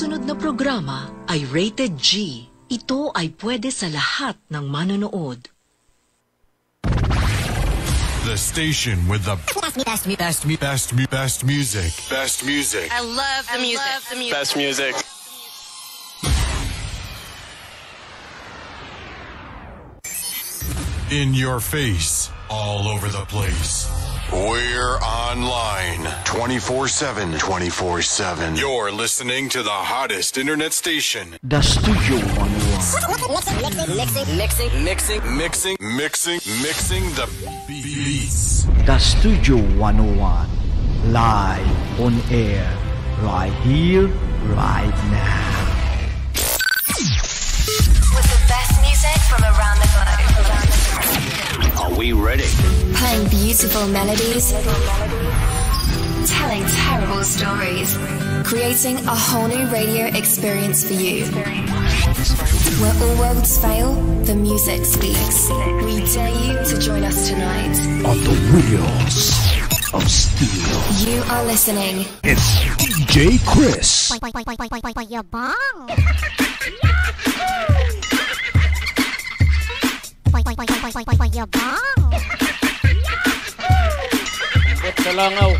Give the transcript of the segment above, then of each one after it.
sumusunod na programa ay rated G. Ito ay pwede sa lahat ng manonood. The station with the best music. Best music. I love the music. Best music. In your face, all over the place. We're online 24/7. 24/7. You're listening to the hottest internet station. The Studio 101. Mixing the beats. The Studio 101. Live on air. Right here, right now. With the best music from around the globe. Are we ready? Playing beautiful melodies. Telling terrible stories. Creating a whole new radio experience for you. Where all worlds fail, the music speaks. We dare you to join us tonight. On the wheels of steel. You are listening. It's DJ Chris. Ba't sa langaw?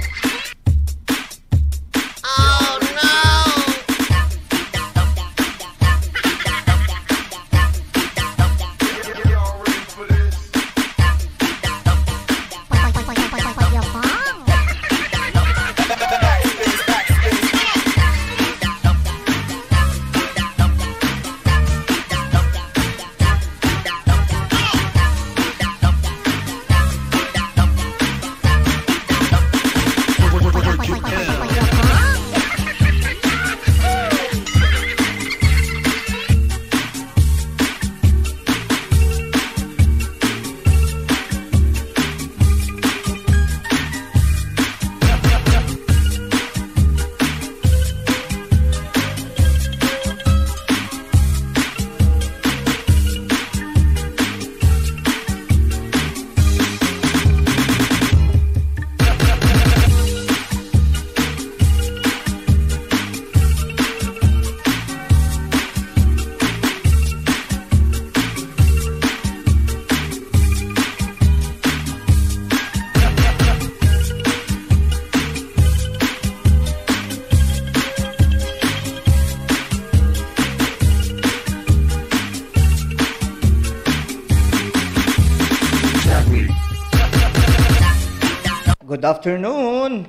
Good afternoon.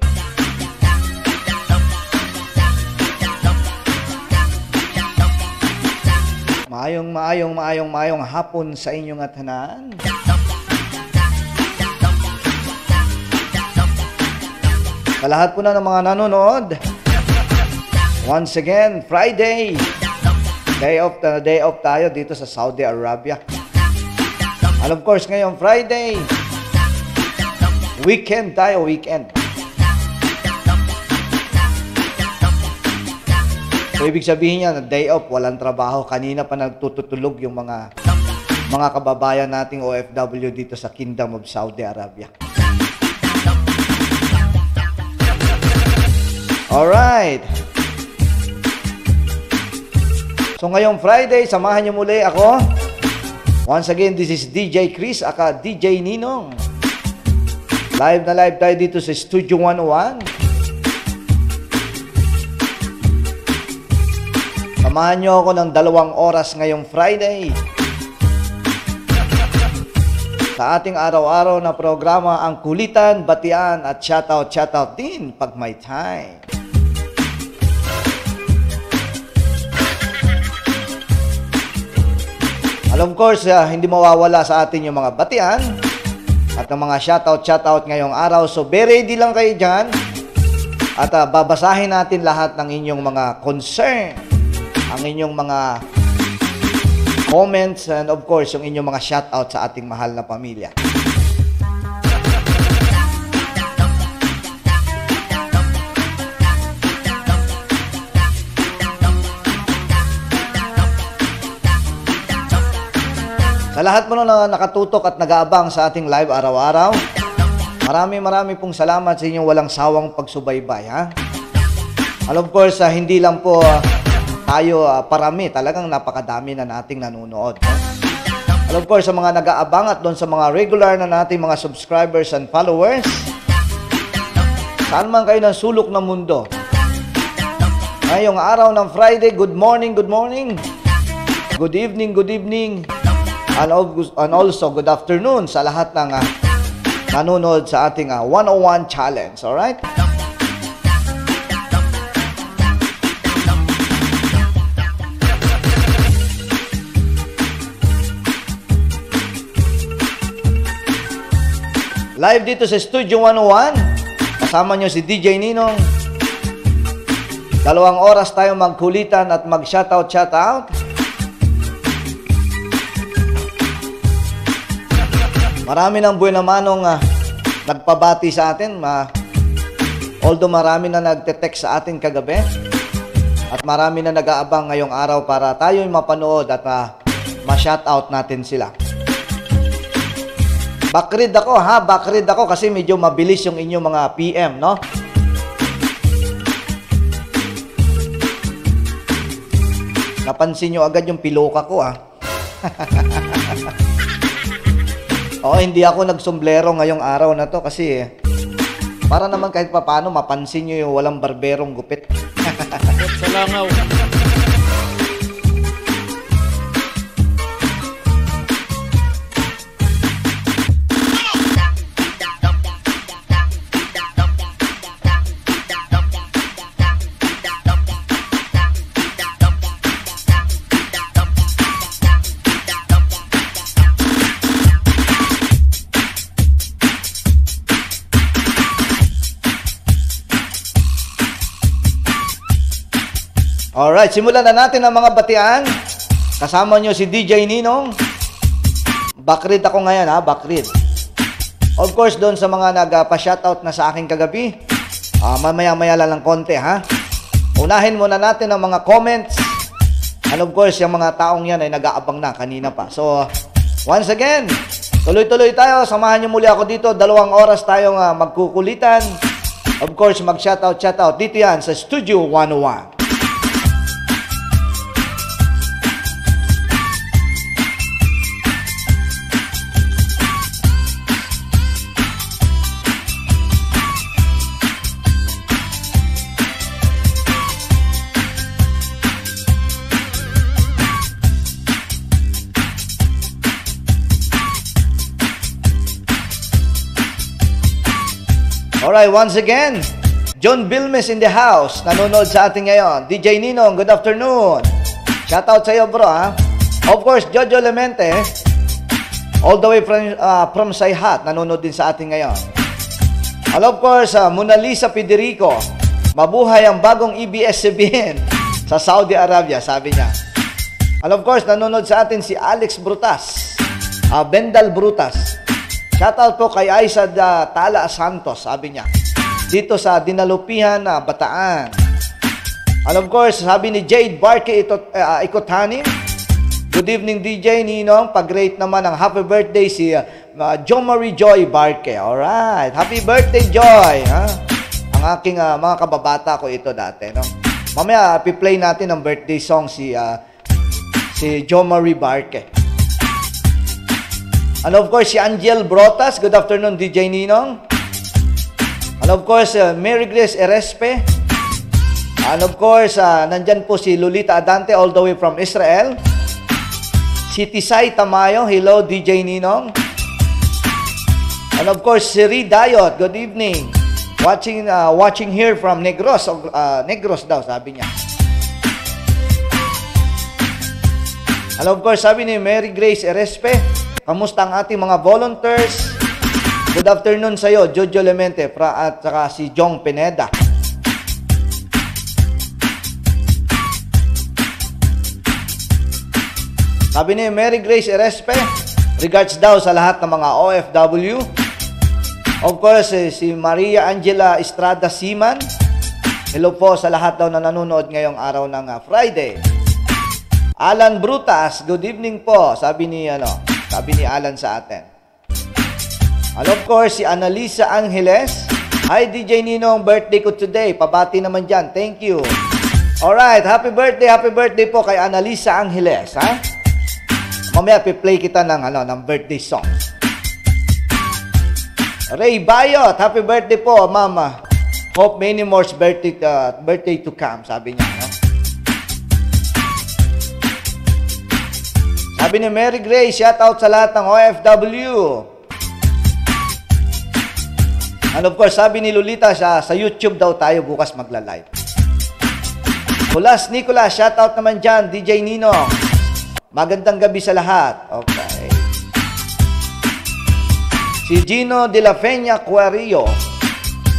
Maayong hapon sa inyong atanan. Sa lahat po na ng mga nanonood. Once again, Friday. Day off tayo dito sa Saudi Arabia. And of course, ngayong Friday, weekend tayo, weekend. So, ibig sabihin niya, day off, walang trabaho. Kanina pa nagtutulog yung mga kababayan nating OFW dito sa Kingdom of Saudi Arabia. Alright. So, ngayong Friday, samahan niyo muli ako. Once again, this is DJ Chris, aka DJ Ninong. Live na live tayo dito sa Studio 101. Samahan nyo ako ng 2 oras ngayong Friday. Sa ating araw-araw na programa, ang kulitan, batian at shoutout din pag may time. Of course, hindi mawawala sa atin yung mga batian at ang mga shoutout ngayong araw. So, be ready lang kayo dyan. At babasahin natin lahat ng inyong mga concern, ang inyong mga comments, and of course, yung inyong mga shoutout sa ating mahal na pamilya. Sa lahat mo na nakatutok at nag-aabang sa ating live araw-araw, marami pong salamat sa inyong walang sawang pagsubaybay, ha? And of course, hindi lang po tayo parami. Talagang napakadami na nating nanonood. No? And of course, sa mga nag-aabang at doon sa mga regular na nating mga subscribers and followers, saan man kayo ng sulok ng mundo. Ngayong araw ng Friday, good morning, good morning. Good evening, good evening. And also, good afternoon sa lahat ng nanonood sa ating 101 Challenge. Alright? Live dito sa Studio 101. Kasama nyo si DJ Ninong. 2 oras tayo magkulitan at mag-shoutout. Marami ng buwan namanong nagpabati sa atin. Although marami na nagte-text sa atin kagabi. At marami na nag-aabang ngayong araw para tayo mapanood at ma-shoutout natin sila. Backread ako kasi medyo mabilis yung inyong mga PM, no? Napansin nyo agad yung piloka ko, hindi ako nagsomblero ngayong araw na to kasi para naman kahit papaano mapansin nyo yung walang barberong gupit. Sa langaw. Alright, simulan na natin ang mga batian. Kasama nyo si DJ Ninong. Backread ako ngayon, backread. Of course, doon sa mga nagpa-shoutout na sa akin kagabi, mamaya-maya lang konti, Unahin muna natin ang mga comments. And of course, yung mga taong yan ay nag-aabang na kanina pa. So, once again, tuloy-tuloy tayo. Samahan nyo muli ako dito. 2 oras tayong magkukulitan. Of course, mag-shoutout. Dito yan sa Studio 101. Alright, once again, John Bilmes in the house. Nanonood sa atin ngayon. DJ Ninong, good afternoon. Shoutout sa iyo, bro, Of course, Jojo Lemente, all the way from Sayhat, nanonood din sa atin ngayon. And of course, Mona Lisa Federico, mabuhay ang bagong EBS-CBN sa Saudi Arabia, sabi niya. And of course, nanonood sa atin si Alex Brutas, Bendal Brutas. Shoutout po kay Aisa Tala Santos, sabi niya. Dito sa Dinalupihan, Bataan. And of course, sabi ni Jade Barke Ikotanim. Good evening, DJ Ninong. Pag-rate naman ang happy birthday si Jo Marie Joy Barke. Alright. Happy birthday, Joy. Ang aking mga kababata ko ito dati. No? Mamaya, piplay natin ang birthday song si Jo Marie Barke. And of course, si Angel Brotas. Good afternoon, DJ Ninong. And of course, Mary Grace Erespe. And of course, nandyan po si Lolita Adante all the way from Israel. Si Tisay Tamayo. Hello, DJ Ninong. And of course, si Ri Dayot. Good evening. Watching here from Negros. Negros daw, sabi niya. And of course, sabi ni Mary Grace Erespe, kamusta ang ating mga volunteers? Good afternoon sa iyo, Jojo Lemente at saka si Jong Pineda. Sabi ni Mary Grace Erespe, regards daw sa lahat ng mga OFW. Of course, si Maria Angela Estrada Siman. Hello po sa lahat daw na nanonood ngayong araw ng Friday. Alan Brutas, good evening po, sabi ni Alan sa atin. And of course, si Annalisa Angeles. Hi DJ Ninong, birthday ko today. Pabati naman dyan. Thank you. Alright, happy birthday po kay Analisa Angeles, ha? Mamaya piplay kita ng birthday song. Ray Bayot, happy birthday po, Mama. Hope many more birthday to come, sabi niya, no? Sabi ni Mary Grace, shout out sa lahat ng OFW. And of course, sabi ni Lolita, sa YouTube daw tayo bukas magla-live. Kulas Nicolas, shout out naman dyan, DJ Ninong. Magandang gabi sa lahat. Okay. Si Gino de la Peña Cuario.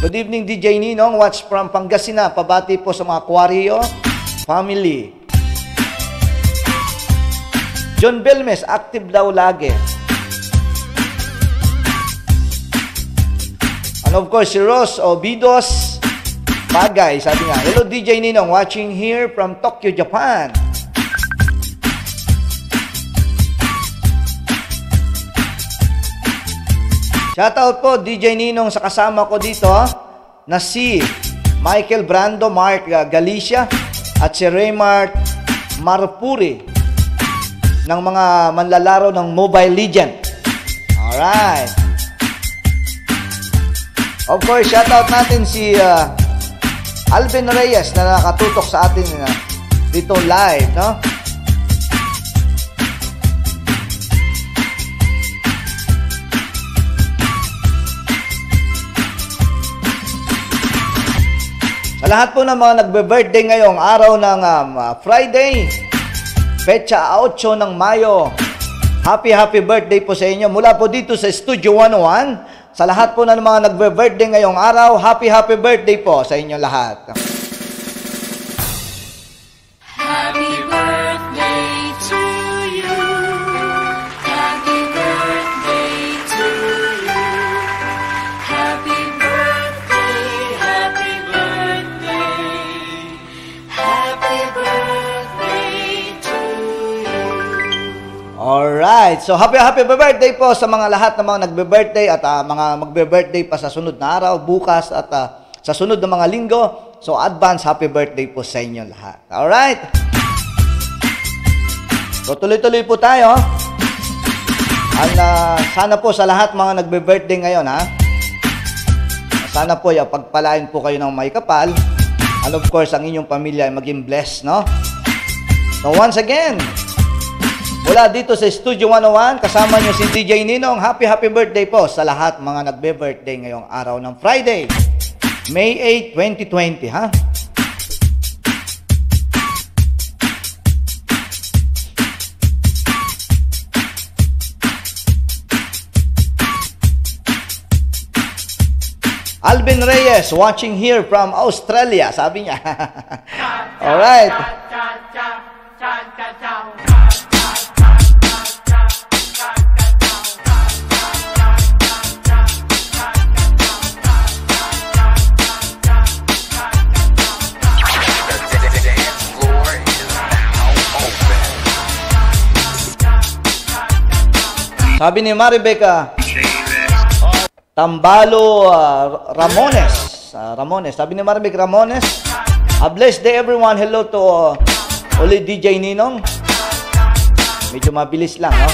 Good evening, DJ Ninong. Watch from Pangasinan. Pabati po sa mga Cuario family. John Belmes, active daw lagi. And of course, si Ross Obidos Bagay, sabi nga, hello DJ Ninong, watching here from Tokyo, Japan. Shoutout po DJ Ninong sa kasama ko dito, na si Michael Brando Mark Galicia at si Raymart Marpuri ng mga manlalaro ng Mobile Legend. Alright. Of course, shoutout natin si Alvin Reyes na nakatutok sa atin dito live, no? Sa lahat po ng mga nagbe-birthday ngayong araw ng Friday, Petsa 8 ng Mayo. Happy birthday po sa inyo. Mula po dito sa Studio 101. Sa lahat po ng mga nagbe-birthday ngayong araw, happy birthday po sa inyo lahat. Happy birthday to you. Happy birthday to you. Happy birthday, happy birthday. Happy birthday to you. Alright, so happy birthday po sa mga lahat ng mga nagbe-birthday at mga magbe-birthday pa sa sunod na araw, bukas at sa sunod na mga linggo. So advance happy birthday po sa inyo lahat. Alright? So tuloy-tuloy po tayo. Sana po sa lahat mga nagbe-birthday ngayon, ha? Sana po pagpalain po kayo ng may kapal. And of course, ang inyong pamilya ay maging blessed, no? So once again, mula dito sa Studio 101, kasama nyo si DJ Ninong. Happy birthday po sa lahat mga nagbe-birthday ngayong araw ng Friday, May 8, 2020, ha? Alvin Reyes, watching here from Australia, sabi niya. Alright. Sabi ni Maribeka Tambalo Ramones. Sabi ni Maribeka Ramones, a blessed day everyone. Hello to ulit DJ Ninong. Medyo mabilis lang, no?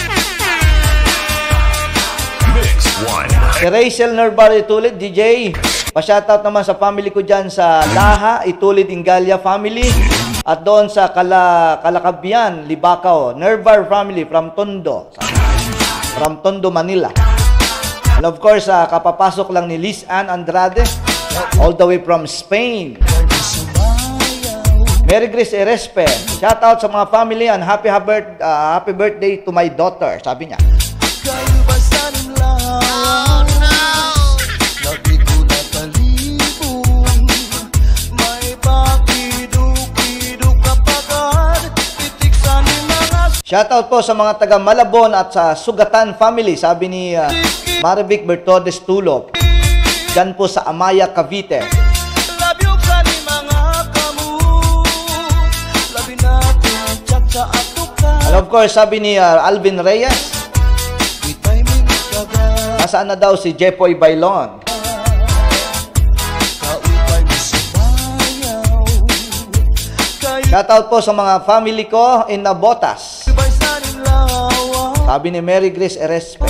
Si Rachel Nerbar Itulid, DJ. Pa-shoutout naman sa family ko dyan sa Laha, Itulid Ingalia family. At doon sa Kalakabian, Libacao, Nervar family from Tondo. From Tondo, Manila. And of course, kapapasok lang ni Liz Ann Andrade, all the way from Spain. Mary Grace Erespe, shout out sa mga family and happy birthday to my daughter, sabi niya. Shoutout po sa mga taga Malabon at sa Sugatan family, sabi ni Marivic Bertodes Tulop. Diyan po sa Amaya, Cavite. And of course, sabi ni Alvin Reyes, nasaan na daw si Jepoy Bailon? Shoutout po sa mga family ko in Nabotas. Sabi ni Mary Grace Erespe.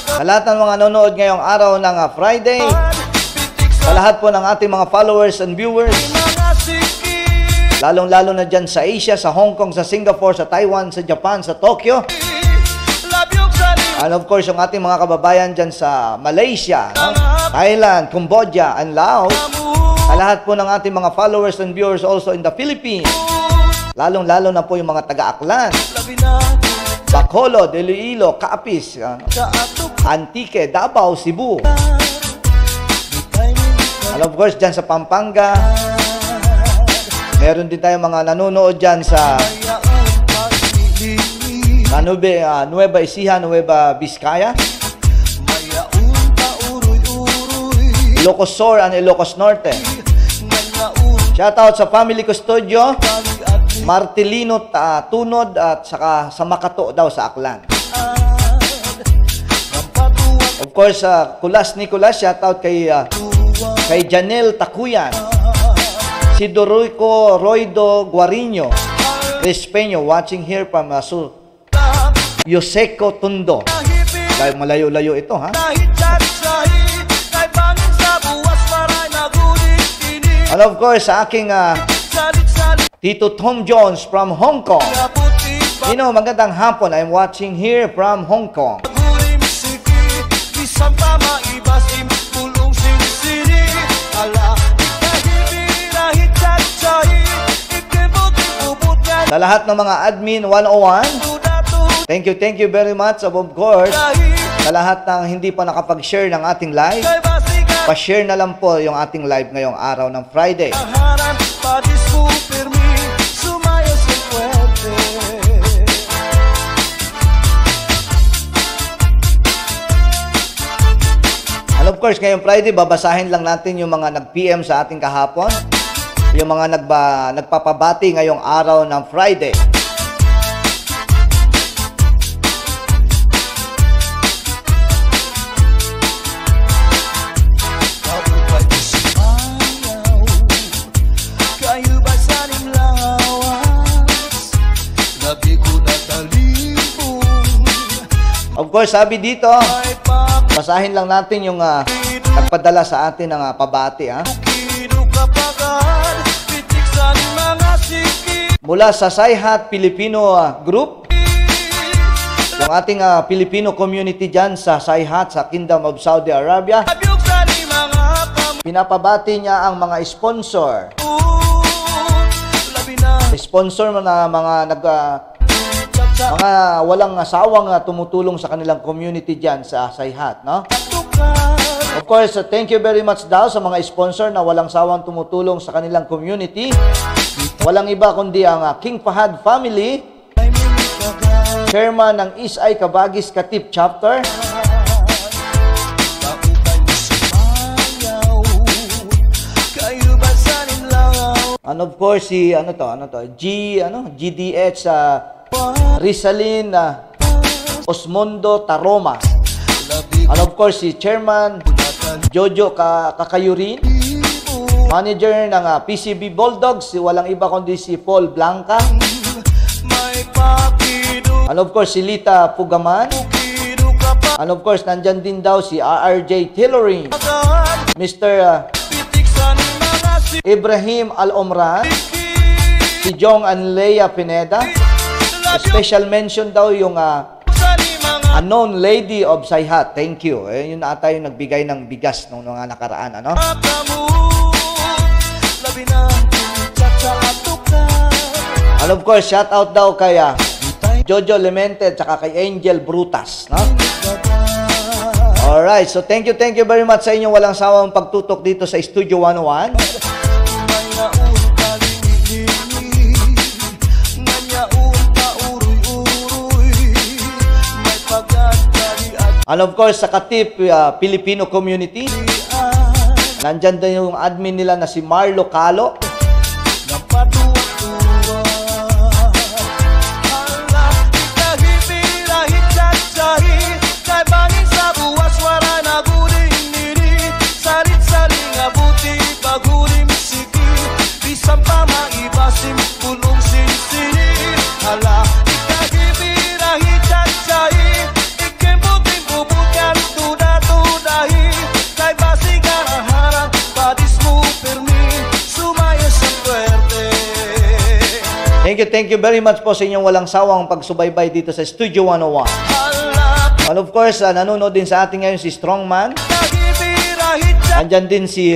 Sa lahat ng mga nanonood ngayong araw ng Friday, sa lahat po ng ating mga followers and viewers, lalong-lalo na dyan sa Asia, sa Hong Kong, sa Singapore, sa Taiwan, sa Japan, sa Tokyo, and of course, yung ating mga kababayan dyan sa Malaysia, no? Thailand, Cambodia, and Laos, sa lahat po ng ating mga followers and viewers also in the Philippines, lalong-lalo na po yung mga taga-Aklan, Bacolod, Iloilo, Capiz, Antique, Davao, Cebu. And of course, dyan sa Pampanga, meron din tayong mga nanonood dyan sa Nueva Ecija, Nueva Vizcaya, Ilocos Sur and Ilocos Norte. Shoutout sa family custodio, Martilino, Tunod, at saka sa Makato daw sa Aklan. Of course, Kulas Nicolas, shoutout kay Janelle Takuyan, si Dorico Roido Guariño, Chris Peño, watching here from Yoseco Tundo. Dahil malayo-layo ito, ha? And of course, sa aking Tito Tom Jones from Hong Kong. Magandang hapon. I'm watching here from Hong Kong. Sa lahat ng mga admin 101, thank you very much. Of course, sa lahat ng hindi pa nakapag-share ng ating live, pa-share na lang po yung ating live ngayong araw ng Friday. And of course, ngayong Friday, babasahin lang natin yung mga nag-PM sa ating kahapon, yung mga nagpapabati ngayong araw ng Friday. Of course, sabi dito, basahin lang natin yung nagpadala sa atin ng pabati. Mula sa Saihat Filipino Group, yung ating Filipino community dyan sa Saihat, sa Kingdom of Saudi Arabia, pinapabati niya ang mga sponsor. Sponsor na mga walang asawang tumutulong sa kanilang community dyan sa Saihat, no? Of course, thank you very much daw sa mga sponsor na walang sawang tumutulong sa kanilang community. Walang iba kundi ang King Fahad family, chairman ng Isay Kabagis Katip Chapter, and of course si GDH Rizalin Osmondo Taroma, and of course si chairman Jojo Kakayurin, manager ng PCB Bulldogs, walang iba kundi si Paul Blanca, and of course si Lita Pugaman, and of course nandyan din daw si RJ Tailoring, Mr. Ibrahim Al-Omran, si Jong and Leia Pineda. Special mention daw yung unknown lady of Saihat. Thank you. Yun na ata yung nagbigay ng bigas nung mga nakaraan, ano? And of course, shout out daw kay Jojo Lemente at saka kay Angel Brutas, no? Alright, so thank you very much sa inyong walang sawang pagtutok dito sa Studio 101. And of course, sa Katip Filipino community, nandyan din yung admin nila na si Marlo Calo. Thank you very much po sa inyong walang sawang pagsubaybay dito sa Studio 101. And of course, nanonood din sa atin ngayon si Strongman. Andyan din si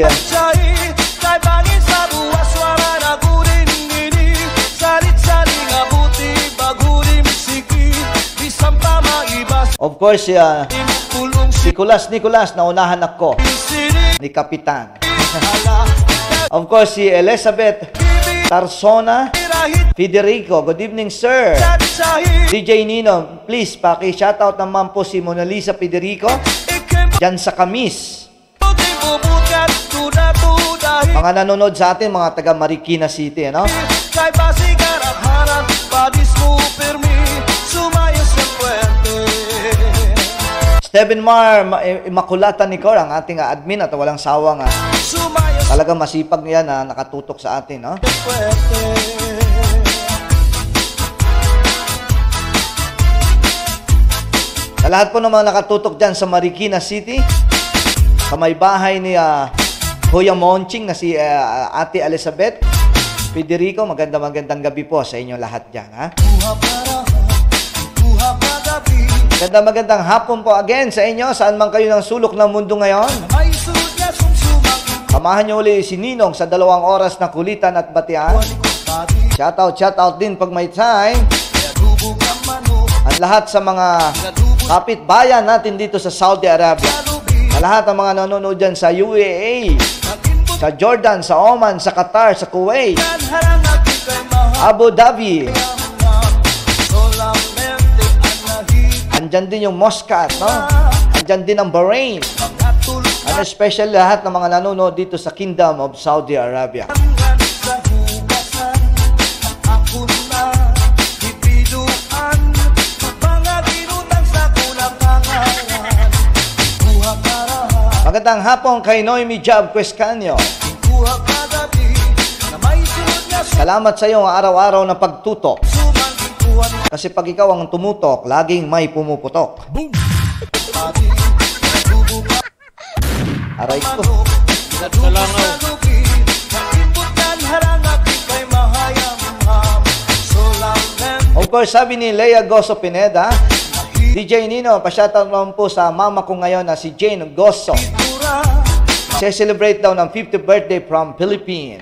of course, si Nicolas, naunahan ako ni Kapitan. Of course, si Elizabeth Tarsona Federico. Good evening, sir. DJ Nino, please, paki-shoutout naman po si Mona Lisa Federico dyan sa Kamis. Mga nanonood sa atin, mga taga Marikina City, ano? Steven Mar Immaculata Nicor, ang ating admin at walang sawang talagang masipag niya na nakatutok sa atin, no? Sa lahat po ng mga nakatutok dyan sa Marikina City, sa may bahay ni Kuya Monching na si Ate Elizabeth Federico, magandang gabi po sa inyo lahat dyan, ha? Magandang hapon po again sa inyo, saan man kayo ng sulok ng mundo ngayon. Samahan nyo uli si Ninong sa 2 oras na kulitan at batian. Shoutout din pag may time. At lahat sa mga kapitbayan natin dito sa Saudi Arabia. Sa lahat ng mga nanonood dyan sa UAE, sa Jordan, sa Oman, sa Qatar, sa Kuwait, Abu Dhabi. Andyan din yung Muscat, no? Andyan din ang Bahrain. And especially lahat ng mga nanonood dito sa Kingdom of Saudi Arabia. Magandang hapon kay Noemi Job Quescanio. Salamat sa iyong araw-araw na pagtutok. Kasi pag ikaw ang tumutok, laging may pumuputok. Boom! Aray ko. Of course, sabi ni Lea Goso Pineda, DJ Nino, pa-shoutout naman po sa mama ko ngayon na si Jane Goso. Se-celebrate daw ng 50th birthday from Philippines.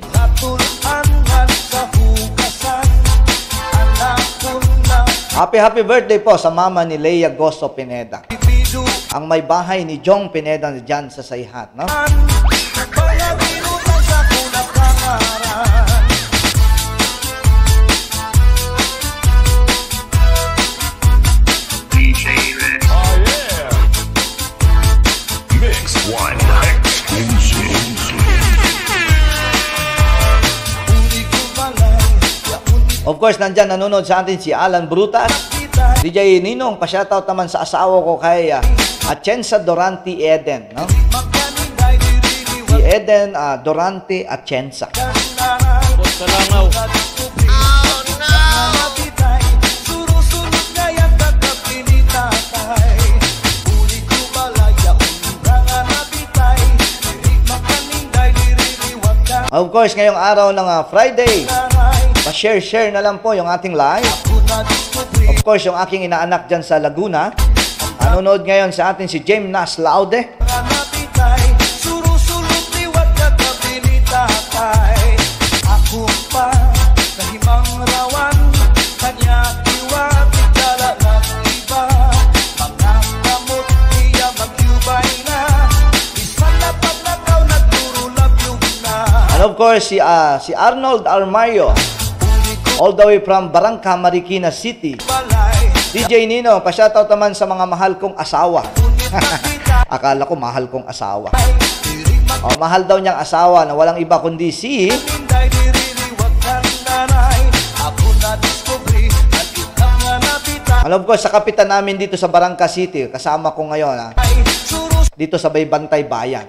Happy birthday po sa mama ni Lea Goso Pineda. Ang may bahay ni Jong Pineda dyan sa Sayhat, no? Of course, nandyan nanonood sa atin si Alan Brutas. DJ Ninong, pa-shoutout naman sa asawa ko kay Atienza Dorante Eden, no? Si Eden Dorante Atienza. Salangaw. Of course, ngayong araw ng Friday, pa-share na lang po yung ating live. Of course, yung aking inaanak dyan sa Laguna. Nanonood ngayon sa atin si James Nas Laude. And of course, si Arnold Armario, all the way from Barangka, Marikina City. DJ Nino, pa-shoutout naman sa mga mahal kong asawa. Akala ko mahal kong asawa. Mahal daw niyang asawa na walang iba kundi si... Alam ko, sa kapitan namin dito sa Barangka City, kasama ko ngayon, dito sa Baybantay Bayan.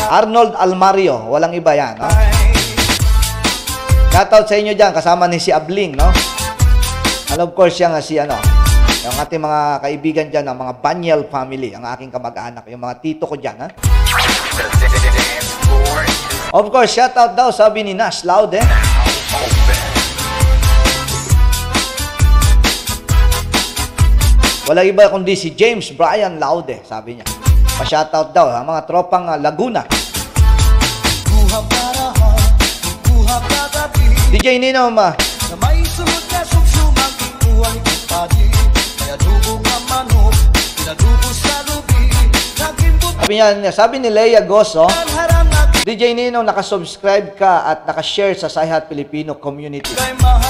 Arnold Almario, walang iba yan, no? Shoutout sa inyo dyan, kasama ni si Abling, no? And of course, yung yung ating mga kaibigan dyan, ang mga Banyel family, ang aking kamag-anak, yung mga tito ko dyan, ha? Of course, shoutout daw, sabi ni Nash Laude. Wala iba kundi si James Brian Laude, sabi niya. Pa-shoutout daw, ha, mga tropang Laguna. DJ Nino, sabi ni Leia Goso, DJ Nino, nakasubscribe ka at nakashare sa Sayhat Filipino community.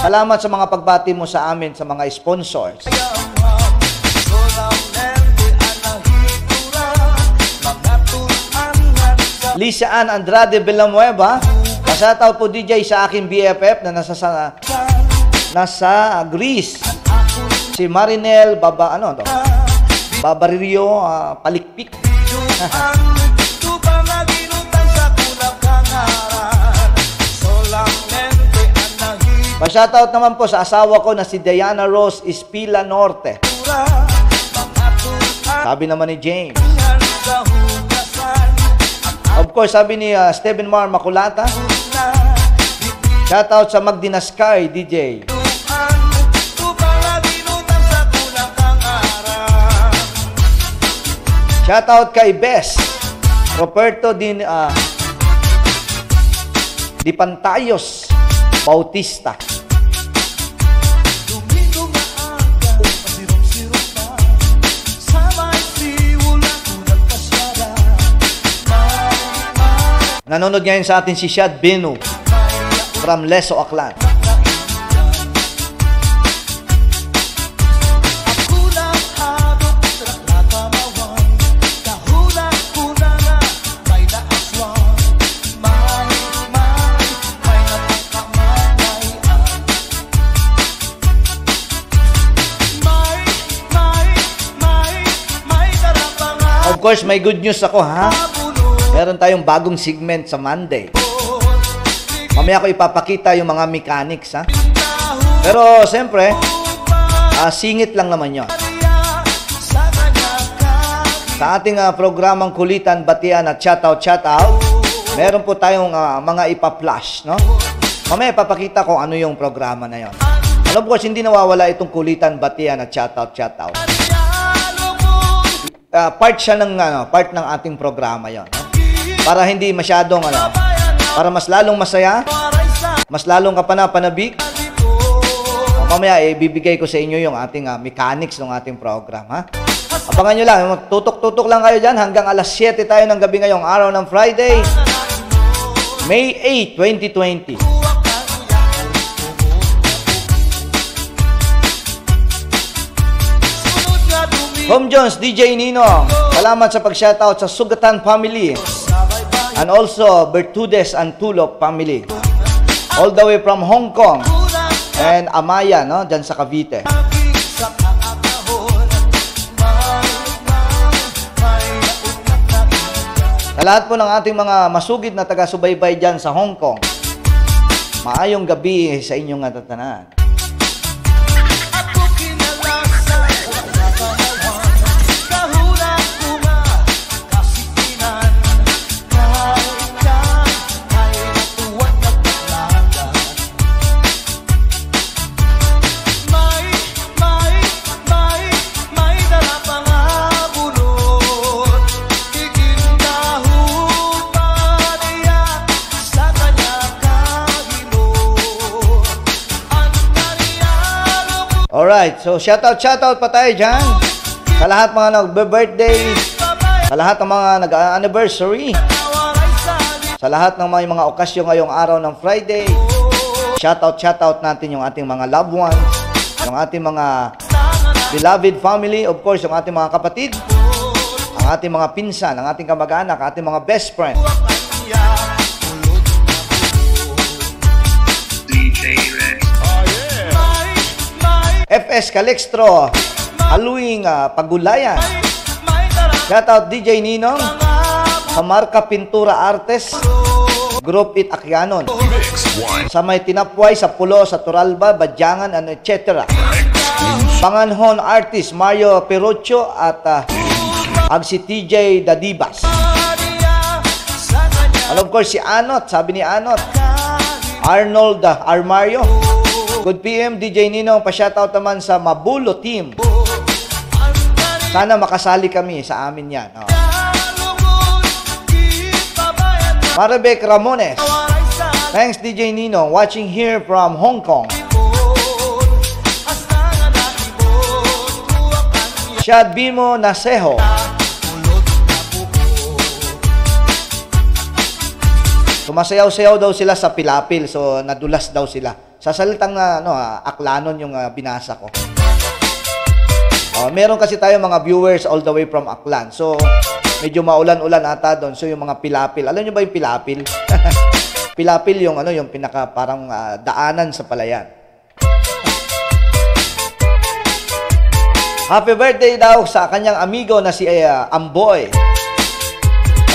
Salamat sa mga pagbati mo sa amin sa mga sponsors. Lisa Ann Andrade Villanueva, pa-shoutout po DJ sa aking BFF na nasa Greece. Si Marinel Babaririo Palikpik. Pa-shoutout naman po sa asawa ko na si Diana Rose Espila Norte. Sabi naman ni James. Of course, sabi ni Steven Mar Maculata. Shoutout sa Magdina Sky, DJ. Shoutout kay Bes Roberto Di Pantayos Bautista. Nanonood ngayon sa atin si Shad Binu from Leso, Aklan. Of course, may good news ako, ha? Meron tayong bagong segment sa Monday. Mamaya ko ipapakita yung mga mechanics, ha? Pero, siyempre, singit lang naman yun. Sa ating programang Kulitan, Batian at Shoutout, meron po tayong mga ipa-flash, no? Mamaya ipapakita ko ano yung programa na yun. And of course, hindi nawawala itong Kulitan, Batian at Shoutout. Part siya ng part ng ating programa 'yon, no? Para hindi masyadong para mas lalong masaya, mas lalong kapanabik. Mamaya ibibigay ko sa inyo yung ating mechanics ng ating program, ha? Abangan niyo lang, tutok-tutok lang kayo diyan hanggang alas 7 tayo ng gabi ngayong araw ng Friday, May 8, 2020. Home Jones, DJ Nino, salamat sa pag-shoutout sa Sugatan family and also Bertudes and Tulop family all the way from Hong Kong and Amaya, no, dyan sa Cavite. Sa lahat po ng ating mga masugid na taga-subaybay dyan sa Hong Kong, maayong gabi sa inyong natatanan. Alright, so shoutout pa tayo dyan sa lahat mga nag-birthday, sa lahat ng mga nag-anniversary, sa lahat ng mga okasyon ngayong araw ng Friday. Shoutout natin yung ating mga loved ones, yung ating mga beloved family, of course, yung ating mga kapatid, ang ating mga pinsan, ang ating kamag-anak, ating mga best friend. FS Calextro, Haluing Pagulayan. Shoutout DJ Ninong, sa Marka Pintura Artes, Group It Akyanon, sa may Tinapway, sa Pulo, sa Turalba, Badyangan, and etc. Panganhon Artist Mario Perocho at si TJ Dadibas. And of course, si Anot, sabi ni Anot, Arnold Armario. Good PM, DJ Ninong, pa-shoutout naman sa Mabulo team. Sana makasali kami sa amin yan. Oh. Maribek Ramones. Thanks, DJ Ninong. Watching here from Hong Kong. Shad Bimo Naseho. Sumasayaw-sayaw daw sila sa Pilapil. So, nadulas daw sila. Sa salitang Aklanon yung binasa ko. Meron kasi tayo mga viewers all the way from Aklan. So, medyo maulan-ulan ata doon. So, yung mga Pilapil. Alam nyo ba yung Pilapil? Pilapil yung yung pinaka parang daanan sa palayan. Happy birthday daw sa kanyang amigo na si Amboy.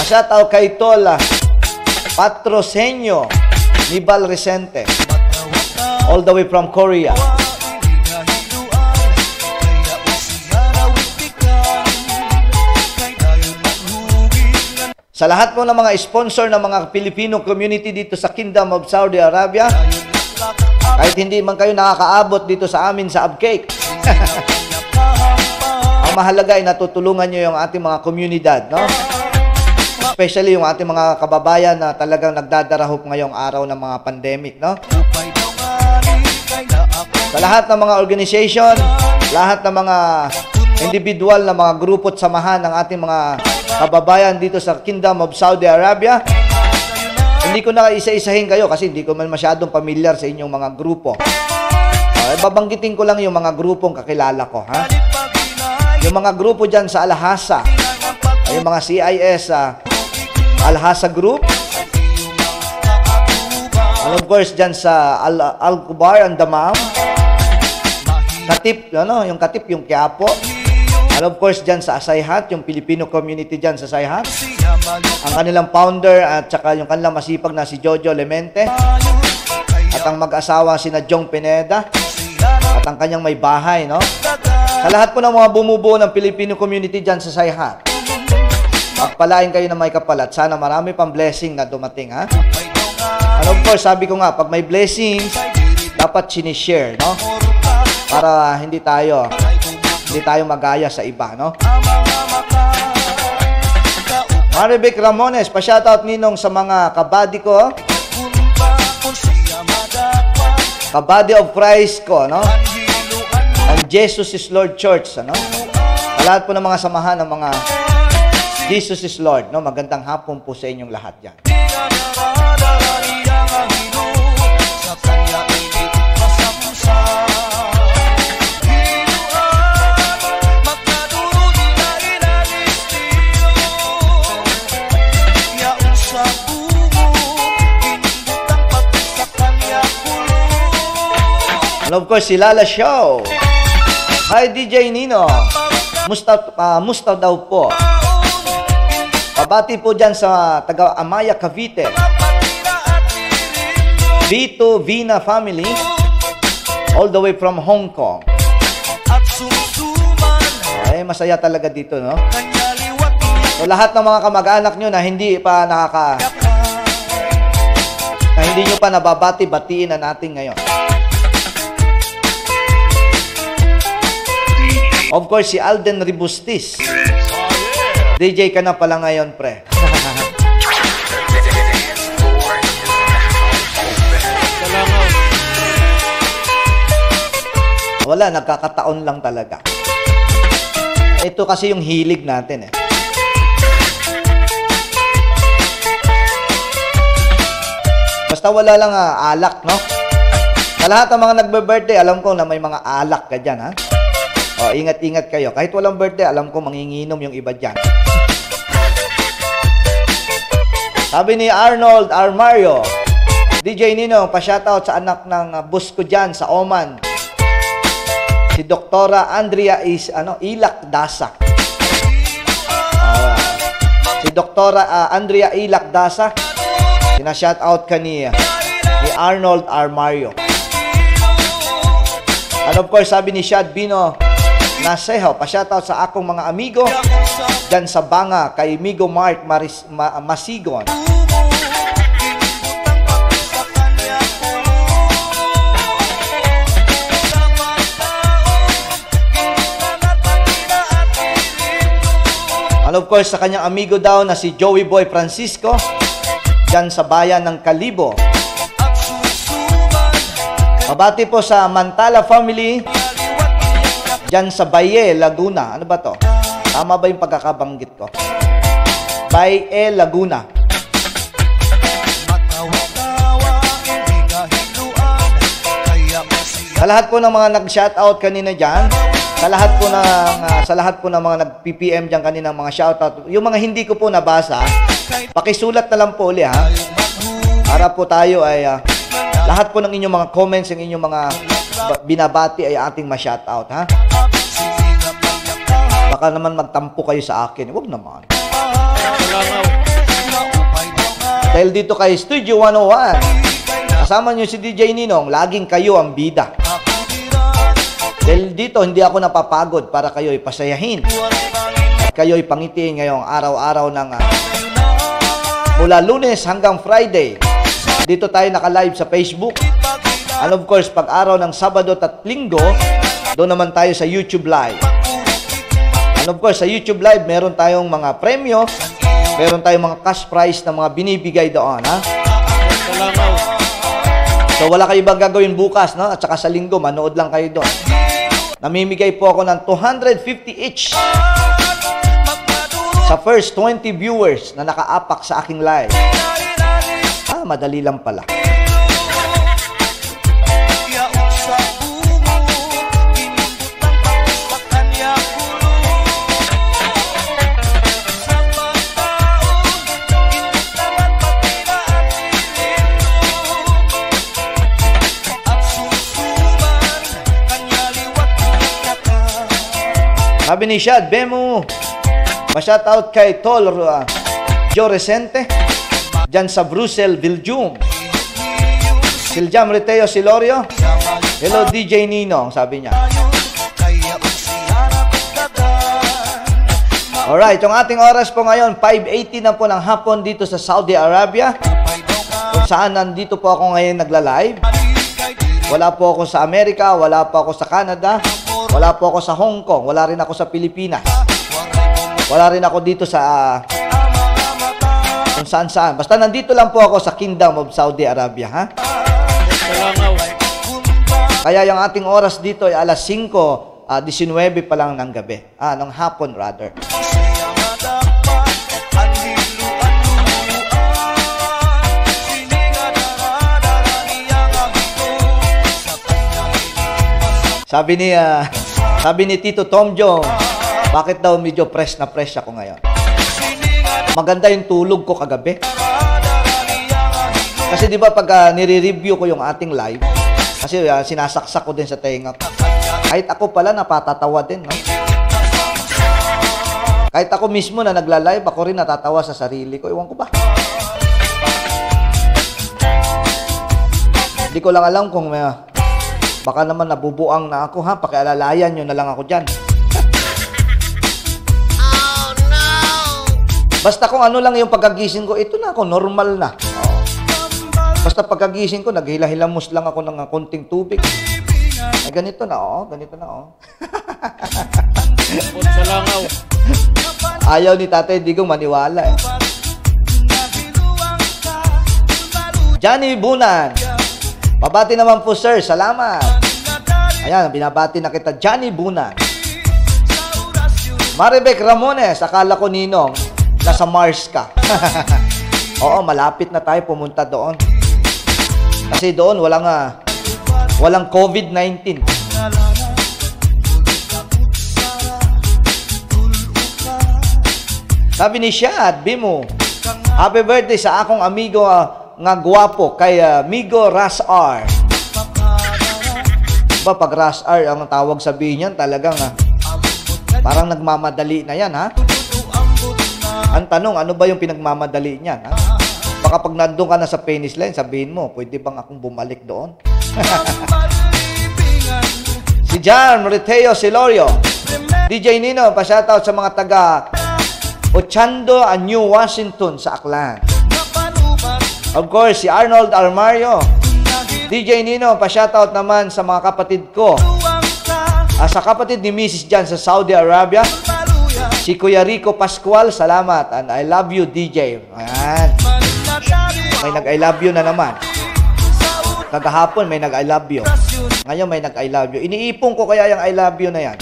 Masyataw kay Tol Patrosenyo Nibal Recente. All the way from Korea. Sa lahat po ng mga sponsor ng mga Filipino community dito sa Kingdom of Saudi Arabia, kahit hindi man kayo nakakaabot dito sa amin sa Abcake, ang mahalaga ay natutulungan nyo yung ating mga komunidad, no? Especially yung ating mga kababayan na talagang nagdadarahop ngayong araw ng mga pandemic, no? Sa lahat ng mga organization, lahat ng mga individual na mga grupo at samahan ng ating mga kababayan dito sa Kingdom of Saudi Arabia. Hindi ko na isa-isahin kayo kasi hindi ko man masyadong familiar sa inyong mga grupo. Babanggitin ko lang yung mga grupong kakilala ko. Ha? Yung mga grupo dyan sa Al-Hasa, yung mga CIS Al-Hasa Group. And of course, dyan sa Al-Kubar and Damam. Katip, yung Katip, yung Quiapo. And of course, dyan sa Asayhat, yung Filipino community dyan sa Asayhat. Ang kanilang founder at saka yung kanilang masipag na si Jojo Lemente. At ang mag-asawa sina Jong Pineda. At ang kanyang may bahay, no? Sa lahat po ng mga bumubuo ng Filipino community dyan sa Asayhat. Pagpalain kayo na may kapalat. Sana marami pang blessing na dumating, ha? And of course, sabi ko nga, pag may blessings, dapat sinishare, no? Para hindi tayo magaya sa iba, no? Maribek Ramones, pa-shoutout Ninong sa mga kabady ko. Kabady of Christ ko, no? Ang Jesus is Lord Church, ano? Sa lahat po ng mga samahan ng mga Jesus is Lord, no? Magandang hapon po sa inyong lahat yan. And of course, si Lala Show. Hi, DJ Nino. Musta daw po. Pabati po dyan sa taga Amaya, Cavite. Vito Vina family. All the way from Hong Kong. Ay, masaya talaga dito, no? So, lahat ng mga kamag-anak nyo na hindi pa na hindi nyo pa nababati, batiin na natin ngayon. Of course, si Alden Ribustis. DJ ka na pala ngayon, pre. Wala, nagkakataon lang talaga. Ito kasi yung hilig natin, eh. Basta wala lang alak, no? Sa lahat ng mga nagbe-birthday, alam ko na may mga alak ka dyan, ha? O, ingat-ingat kayo. Kahit walang birthday, alam ko manginginom yung iba dyan. Sabi ni Arnold Armario, DJ Nino, pa-shoutout sa anak ng bus ko dyan sa Oman. Si Doktora Andrea Ilak Dasa. Si Doktora Andrea Ilak Dasa. Sina-shoutout ka ni Arnold Armario. And of course, sabi ni Shad Bino Naseho, pa-shoutout sa akong mga amigo dyan sa Banga, kay Migo Mark Masigon. And of course, sa kanyang amigo daw na si Joey Boy Francisco, dyan sa bayan ng Kalibo. Mabati po sa Mantala family, dyan sa Baye, Laguna. Ano ba to? Tama ba yung pagkakabanggit ko? Baye, Laguna. Sa lahat po ng mga nag-shoutout kanina dyan, sa lahat po ng mga nag-PPM dyan kanina, mga shoutout, yung mga hindi ko po nabasa, pakisulat na lang po ulit, ha? Para po tayo ay, lahat po ng inyong mga comments, yung inyong mga binabati ay ating ma-shoutout, ha? Baka naman magtampo kayo sa akin. Huwag naman. Dahil dito kay Studio 101, kasama nyo si DJ Ninong, laging kayo ang bida. Dahil dito, hindi ako napapagod para kayo'y pasayahin. At kayo'y pangitiin ngayong araw-araw ng mula Lunes hanggang Friday. Dito tayo naka-live sa Facebook. And of course, pag araw ng Sabado at Linggo, doon naman tayo sa YouTube Live. And of course, sa YouTube Live, meron tayong mga premyo, meron tayong mga cash prize na mga binibigay doon, ha? So, wala kayo bang gagawin bukas, no? At saka sa Linggo, manood lang kayo doon. Namimigay po ako ng 250 each sa first 20 viewers na nakaapak sa aking live. Madali lang pala. Sabi ni Shad, Bemo, ma-shoutout kay Tol Joe Resente, dyan sa Brussels, Belgium. Siljam Riteo Silorio, hello DJ Ninong, sabi niya. Alright, yung ating oras po ngayon, 5:80 na po ng hapon dito sa Saudi Arabia. Kung saan nandito po ako ngayon nagla-live. Wala po ako sa Amerika, wala po ako sa Canada, wala po ako sa Hong Kong, wala rin ako sa Pilipinas. Wala rin ako dito sa kung saan-saan. Basta nandito lang po ako sa Kingdom of Saudi Arabia, ha? Kaya yung ating oras dito ay alas 5:19 pa lang ng gabi. Ng hapon rather. Sabi ni Tito Tom Jong, bakit daw medyo fresh na fresh ako ngayon? Maganda yung tulog ko kagabi. Kasi di ba pag nire-review ko yung ating live, kasi sinasaksak ko din sa tenga ko. Kahit ako pala napatatawa din, no? Kahit ako mismo na nagla-live, ako rin natatawa sa sarili ko. Iwan ko ba? Hindi ko lang alam kung baka naman nabubuang na ako, ha? Pakialalayan nyo na lang ako dyan. Oh, no! Basta kung ano lang yung pagkagising ko, ito na ako, normal na. Basta pagkagising ko, naghila-hilamos lang ako ng konting tubig. Ay, ganito na, ganito na, Ayaw ni Tatay Digong maniwala, eh. Johnny Bunan. Pabati naman po, sir. Salamat. Ayan, binabati na kita, Johnny Bunan. Maribek Ramones, akala ko Ninong, nasa Mars ka. Oo, malapit na tayo pumunta doon. Kasi doon, walang COVID-19. Sabi ni Shad, Bimo, happy birthday sa akong amigo nga guwapo kay Migo Ras-R. Diba, pag Ras-R ang tawag sabihin niyan, talagang parang nagmamadali na yan, ha? Ang tanong, ano ba yung pinagmamadali niyan, ha? Baka pag nandun ka na sa penis line, sabihin mo, pwede bang akong bumalik doon? Si Jan Riteo Silorio, DJ Nino, pa-shoutout sa mga taga Ochando, New Washington sa Aklan. Of course, si Arnold Armario. DJ Nino, pa-shoutout naman sa mga kapatid ko. Sa kapatid ni Mrs. Jan sa Saudi Arabia, Si Kuya Rico Pascual, salamat. And I love you, DJ. Ayan. May nag-I love you na naman. Kagahapon may nag-I love you. Ngayon may nag-I love you. Iniipon ko kaya yung I love you na yan.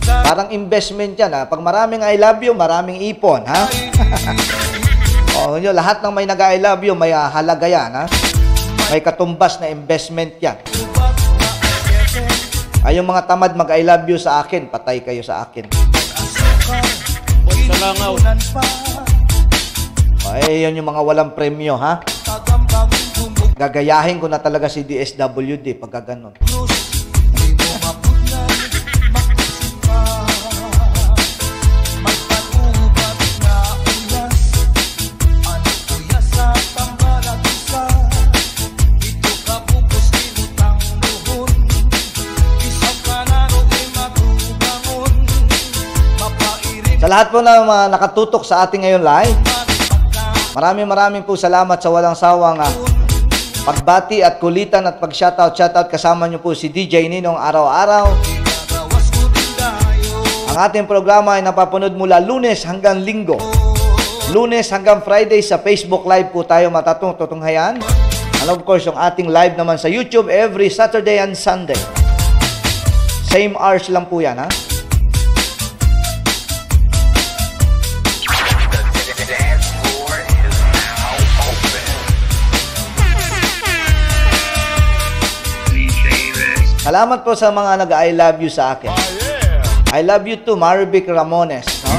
Parang investment yan, ha? Pag maraming I love you, maraming ipon, ha? O, yun, lahat ng may nag-I love you, may halaga yan, ha? May katumbas na investment yan. Ay, yung mga tamad mag-I love you sa akin, patay kayo sa akin. Ay, yun yung mga walang premyo, ha? Gagayahin ko na talaga si DSWD pagka ganun. Sa lahat po na nakatutok sa ating ngayon live, maraming po salamat sa walang sawang pagbati at kulitan at pag-shoutout kasama nyo po si DJ Ninong araw-araw. Ang ating programa ay napapanood mula Lunes hanggang Linggo. Lunes hanggang Friday sa Facebook Live po tayo matatutunghayan. And of course, yung ating live naman sa YouTube every Saturday and Sunday. Same hours lang po yan, ha? Salamat po sa mga nag-I love you sa akin. I love you too, Marivic Ramones. No?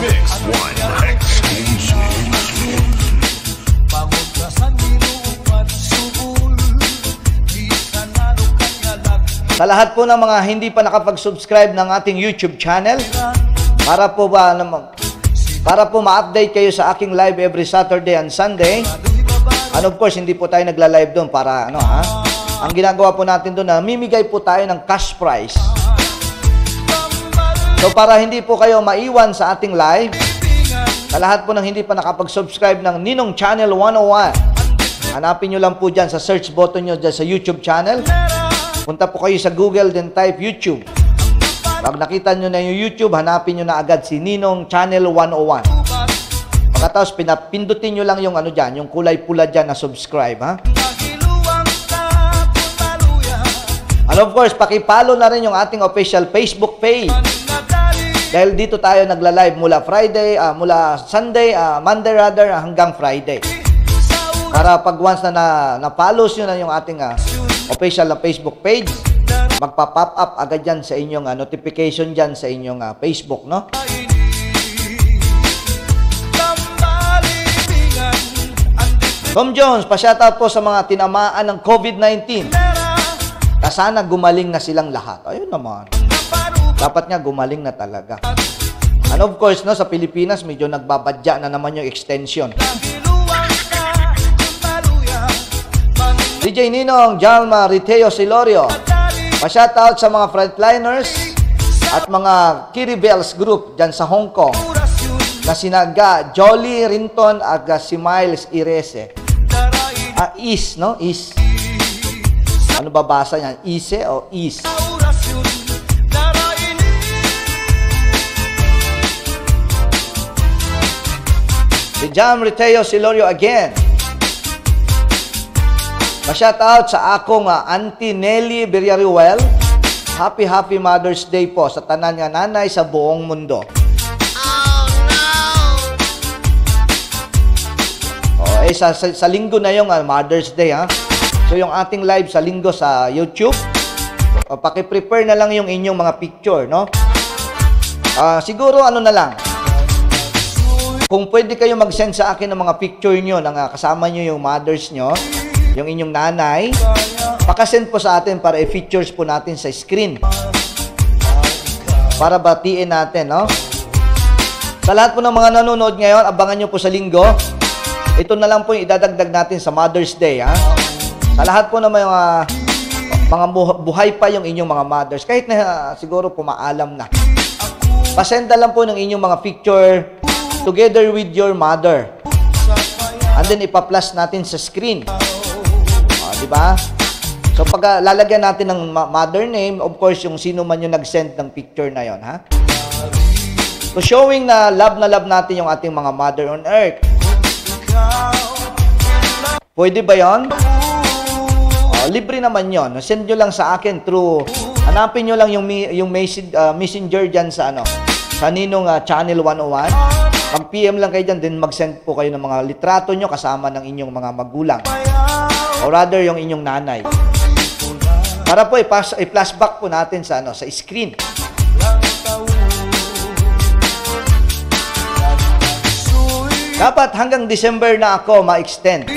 Sa lahat po ng mga hindi pa nakapag-subscribe ng ating YouTube channel, para po ma-update kayo sa aking live every Saturday and Sunday. And of course, hindi po tayo nagla-live doon para ano, ha? Ang ginagawa po natin doon na mimigay po tayo ng cash prize. So para hindi po kayo maiwan sa ating live, sa lahat po ng hindi pa nakapag-subscribe ng Ninong Channel 101, hanapin nyo lang po dyan sa search button nyo dyan sa YouTube channel. Punta po kayo sa Google, then type YouTube. Pag nakita nyo na yung YouTube, hanapin nyo na agad si Ninong Channel 101. Pagkatapos pindutin nyo lang yung ano dyan, yung kulay pula dyan na subscribe, ha? And of course, pakipalo na rin yung ating official Facebook page. Dahil dito tayo nagla-live mula Monday rather, hanggang Friday. Para pag once na na-follows nyo na yung ating official na Facebook page, magpa-pop up agad yan sa inyong notification dyan sa inyong Facebook, no? Tom Jones, pa-shoutout po sa mga tinamaan ng COVID-19. Sana gumaling na silang lahat. Ayun naman. Dapat nga gumaling na talaga. And of course, no, sa Pilipinas, medyo nagbabadya na naman yung extension. DJ Ninong, Jalma, Riteo, Silorio. Pa-shoutout sa mga frontliners at mga Kiribels group dyan sa Hong Kong na sinaga Jolly Rinton at si Miles Irese. Is, no? Is. Ano babasa niyan? Ise o is? Si Jam Riteo Silorio again. Pa-shoutout sa akong Auntie Nelly Villarruel. Happy Mother's Day po sa tanan nga nanay sa buong mundo. Sa linggo na yung Mother's Day, ha? So, yung ating live sa linggo sa YouTube, paki-prepare na lang yung inyong mga picture, no? Siguro, ano na lang, kung pwede kayo mag-send sa akin ng mga picture nyo, kasama nyo yung mothers nyo, yung inyong nanay, pakasend po sa atin para i-features po natin sa screen. Para batiin natin, no? Sa lahat po ng mga nanonood ngayon, abangan nyo po sa linggo. Ito na lang po yung idadagdag natin sa Mother's Day, ha? Sa lahat po ng mga buhay pa yung inyong mga mothers, kahit na siguro pumaalam na, pasenda lang po ng inyong mga picture together with your mother. And then ipa-plus natin sa screen. Di ba? So pag lalagyan natin ng mother name, of course, yung sino man yung nag-send ng picture na yon, ha? So showing na love natin yung ating mga Mother on Earth. Pwede ba yun? Libre naman yun. Send nyo lang sa akin through, hanapin nyo lang yung messenger dyan sa sa Ninong Channel 101. Mag-PM lang kayo dyan, then mag-send po kayo ng mga litrato nyo kasama ng inyong mga magulang. Or rather, yung inyong nanay. Para po i-flashback po natin sa sa screen. Dapat hanggang December na ako ma-extend.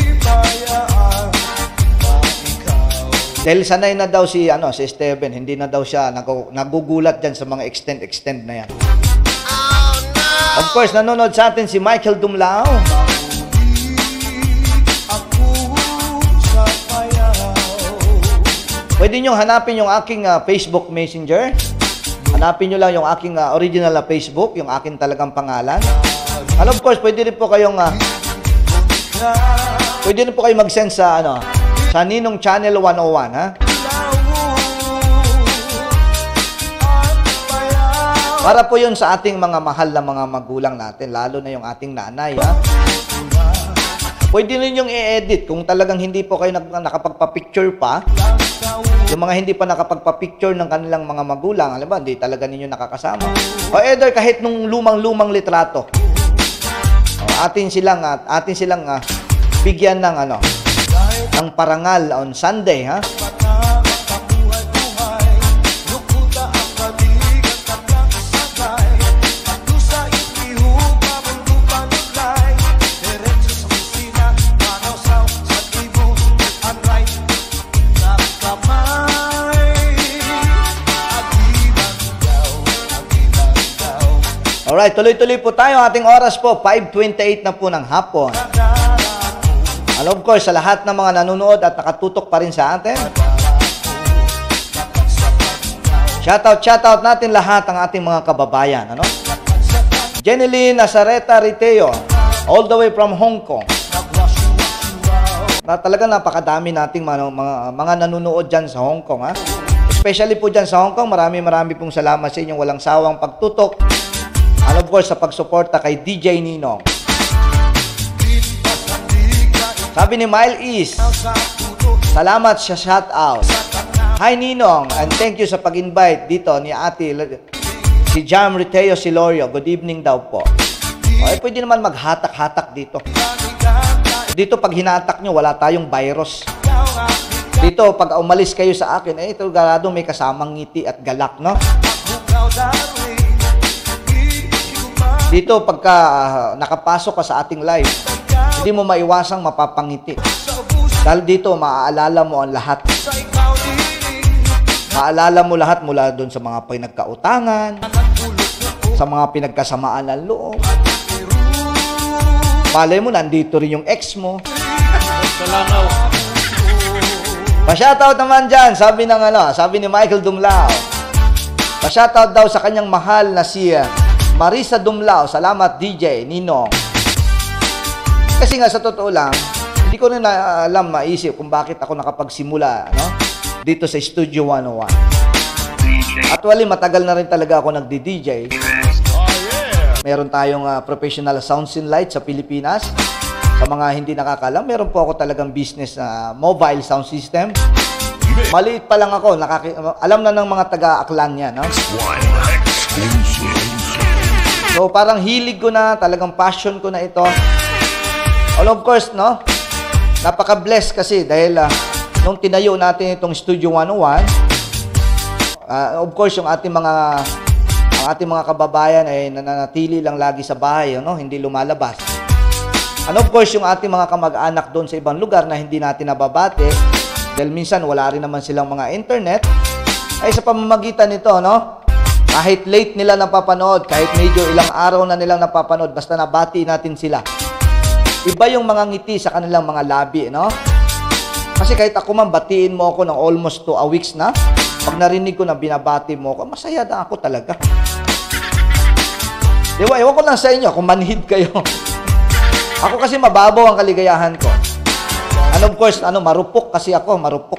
Dahil sanay na daw si Steven, hindi na daw siya nagugulat dyan sa mga extend na yan. Of course, nanonood sa atin si Michael Dumlao. Pwede nyo hanapin yung aking Facebook Messenger. Hanapin nyo lang yung aking original na Facebook, yung aking talagang pangalan. And of course, pwede rin po kayong mag-send sa sa Ninong Channel 101, ha? Para po yun sa ating mga mahal na mga magulang natin, lalo na yung ating nanay, ha? Pwede rin yung i-edit kung talagang hindi po kayo nakapagpa-picture pa. Yung mga hindi pa nakapagpa-picture ng kanilang mga magulang, alam ba, hindi talaga ninyo nakakasama. O either kahit nung lumang litrato. Atin silang bigyan ng ng parangal on Sunday, ha? Alright, tuloy-tuloy po tayo. Ating oras po, 5:28 na po ng hapon. And of course, sa lahat ng mga nanonood at nakatutok pa rin sa atin. Shoutout natin lahat ang ating mga kababayan. Jeneline Nazareta Riteo, all the way from Hong Kong. Talaga napakadami nating mga nanonood dyan sa Hong Kong, ha? Especially po dyan sa Hong Kong, marami pong salamat sa inyong walang sawang pagtutok. And of course, sa pagsuporta kay DJ Ninong. Sabi ni Mile East, salamat sa shoutout. Hi Ninong, and thank you sa pag-invite dito ni ate si Jam Riteo Silorio. Good evening daw po. Okay, pwede naman maghatak-hatak dito. Dito pag hinatak nyo, wala tayong virus. Dito pag umalis kayo sa akin, ito garadong may kasamang ngiti at galak, no? Dito, pagka nakapasok ka sa ating live, hindi mo maiwasang mapapangiti. Dahil dito, maaalala mo ang lahat. Maaalala mo lahat mula doon sa mga pinagkautangan, sa mga pinagkasamaan ng loob. Malay mo, nandito rin yung ex mo. Pa-shoutout naman dyan, sabi ni Michael Dumlao. Pa-shoutout daw sa kanyang mahal na si Marisa Dumlao. Salamat DJ Ninong. Kasi nga sa totoo lang, hindi ko rin maisip kung bakit ako nakapagsimula dito sa Studio 101. Actually, matagal na rin talaga ako nagdi-DJ. Meron tayong professional sounds and lights sa Pilipinas. Sa mga hindi nakakalam, meron po ako talagang business na mobile sound system. Maliit pa lang ako, alam na ng mga taga-Aklan yan, no? So, parang hilig ko na, talagang passion ko na ito. All of course, no? Napaka-blessed kasi dahil nung tinayo natin itong Studio 101, of course, yung ating mga kababayan ay nananatili lang lagi sa bahay, no? Hindi lumalabas. And of course, yung ating mga kamag-anak doon sa ibang lugar na hindi natin nababate, dahil minsan wala rin naman silang mga internet, ay sa pamamagitan nito, no? Kahit late nila napapanood, kahit medyo ilang araw na nilang napapanood, basta nabati natin sila. Iba yung mga ngiti sa kanilang mga labi, no? Kasi kahit ako man, batiin mo ako ng almost 2 weeks na, pag narinig ko na binabati mo ako, masaya na ako talaga. Diba, ewan ko lang sa inyo, kung manhid kayo. Ako kasi mababaw ang kaligayahan ko. And of course, marupok kasi ako, marupok.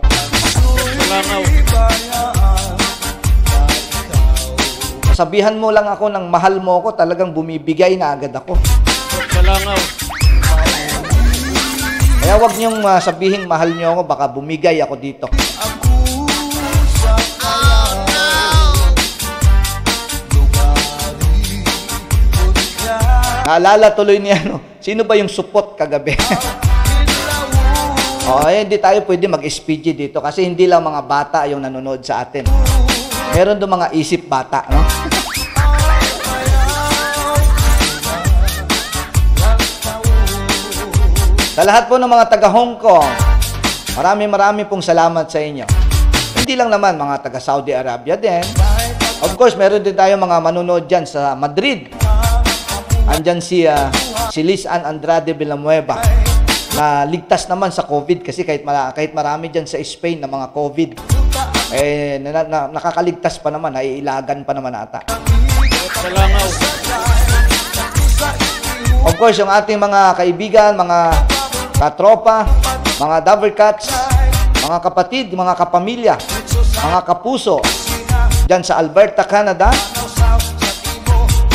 Sasabihan mo lang ako ng mahal mo ako, talagang bumibigay na agad ako. Salangaw. Kaya wag niyong sabihin mahal niyo ako, baka bumigay ako dito. Naalala tuloy niya, sino ba yung supot kagabi? Hindi tayo pwede mag-SPG dito kasi hindi lang mga bata yung nanonood sa atin. Meron doon mga isip bata, no? Sa lahat po ng mga taga Hong Kong, marami pong salamat sa inyo. Hindi lang naman mga taga Saudi Arabia din. Of course, meron din tayo mga manonood dyan sa Madrid. Andyan si Liz Ann Andrade Villanueva na ligtas naman sa COVID kasi kahit marami dyan sa Spain na mga COVID, nakakaligtas pa naman, naiilagan pa naman ata. Of course, yung ating mga kaibigan, mga katropa, mga Dovercats, mga kapatid, mga kapamilya, mga kapuso, dyan sa Alberta, Canada,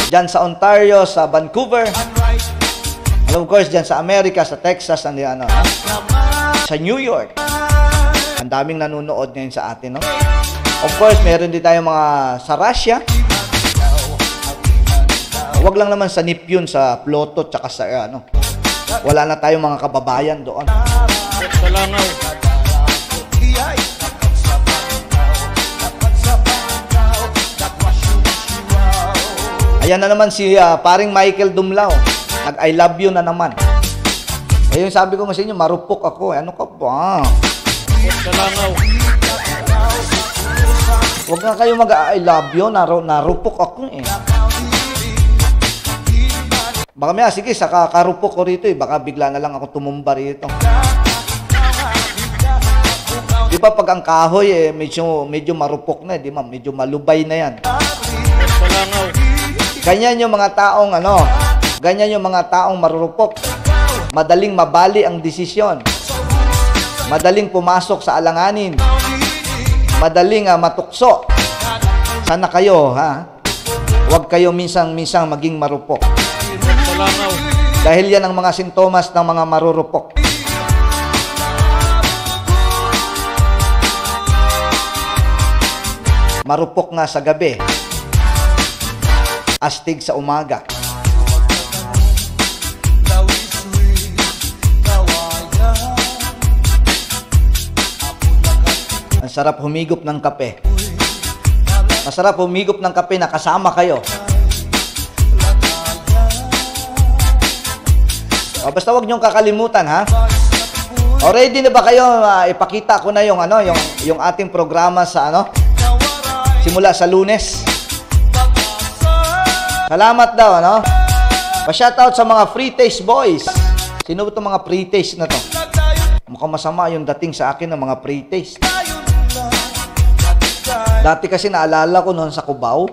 dyan sa Ontario, sa Vancouver, and of course, dyan sa Amerika, sa Texas, sa New York. Ang daming nanonood ngayon sa atin, no? Of course, meron din tayong mga sa Russia. Huwag lang naman sa NIP yun, sa Ploto, tsaka sa wala na tayong mga kababayan doon. Salangaw. Ayan na naman si paring Michael Dumlao. Nag-I love you na naman. Ayun, sabi ko nga sa inyo, marupok ako. Ano ka ba? Salangaw. Huwag nga kayo mag-I love you. Narupok ako eh. Baka may, sige, sa karupok ko rito eh. Baka bigla na lang ako tumumba rito. Di ba pag ang kahoy eh, medyo marupok na eh. Di ba? Medyo malubay na yan. Salangaw. Ganyan yung mga taong ganyan yung mga taong marurupok. Madaling mabali ang desisyon. Madaling pumasok sa alanganin. Madaling matukso. Sana kayo, ha? Huwag kayo minsan maging marupok. Salangaw. Dahil yan ang mga sintomas ng mga marurupok. Marupok nga sa gabi. Astig sa umaga. Ang sarap humigop ng kape. Masarap humigop ng kape na kasama kayo. Basta wag niyong kakalimutan, ha? O, ready na ba kayo? Ipakita ko na yung ating programa sa simula sa Lunes. Salamat daw, Pa-shoutout sa mga Free Taste Boys. Sino ba itong mga Free Taste na to? Mukhang masama yung dating sa akin ng mga Free Taste. Dati kasi naalala ko noon sa Cubao,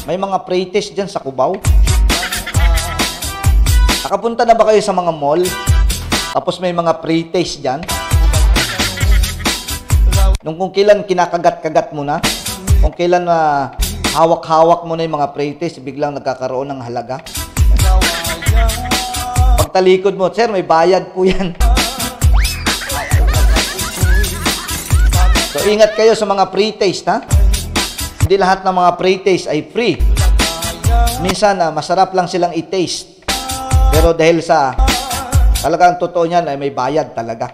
may mga Free Taste dyan sa Cubao. Nakapunta na ba kayo sa mga mall? Tapos may mga Free Taste dyan? Nung kung kailan kinakagat-kagat mo na, kung kailan hawak-hawak mo na yung mga pre-taste, biglang nagkakaroon ng halaga. Pagtalikod mo, sir, may bayad po yan. So, ingat kayo sa mga pre-taste, ha? Hindi lahat ng mga pre-taste ay free. Minsan, masarap lang silang i-taste. Pero dahil sa talagang totoo niyan, ay may bayad talaga.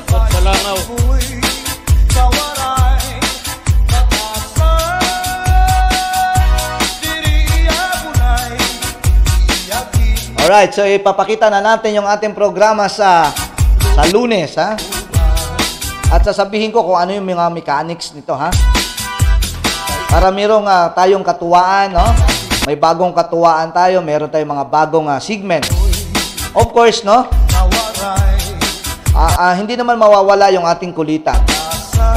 Salangaw. Alright, so ipapakita na natin yung ating programa sa Lunes, ha? At sasabihin ko kung ano yung mga mechanics nito, ha? Para merong tayong katuwaan, no? May bagong katuwaan tayo, meron tayong mga bagong segment. Of course, no? Hindi naman mawawala yung ating kulitan.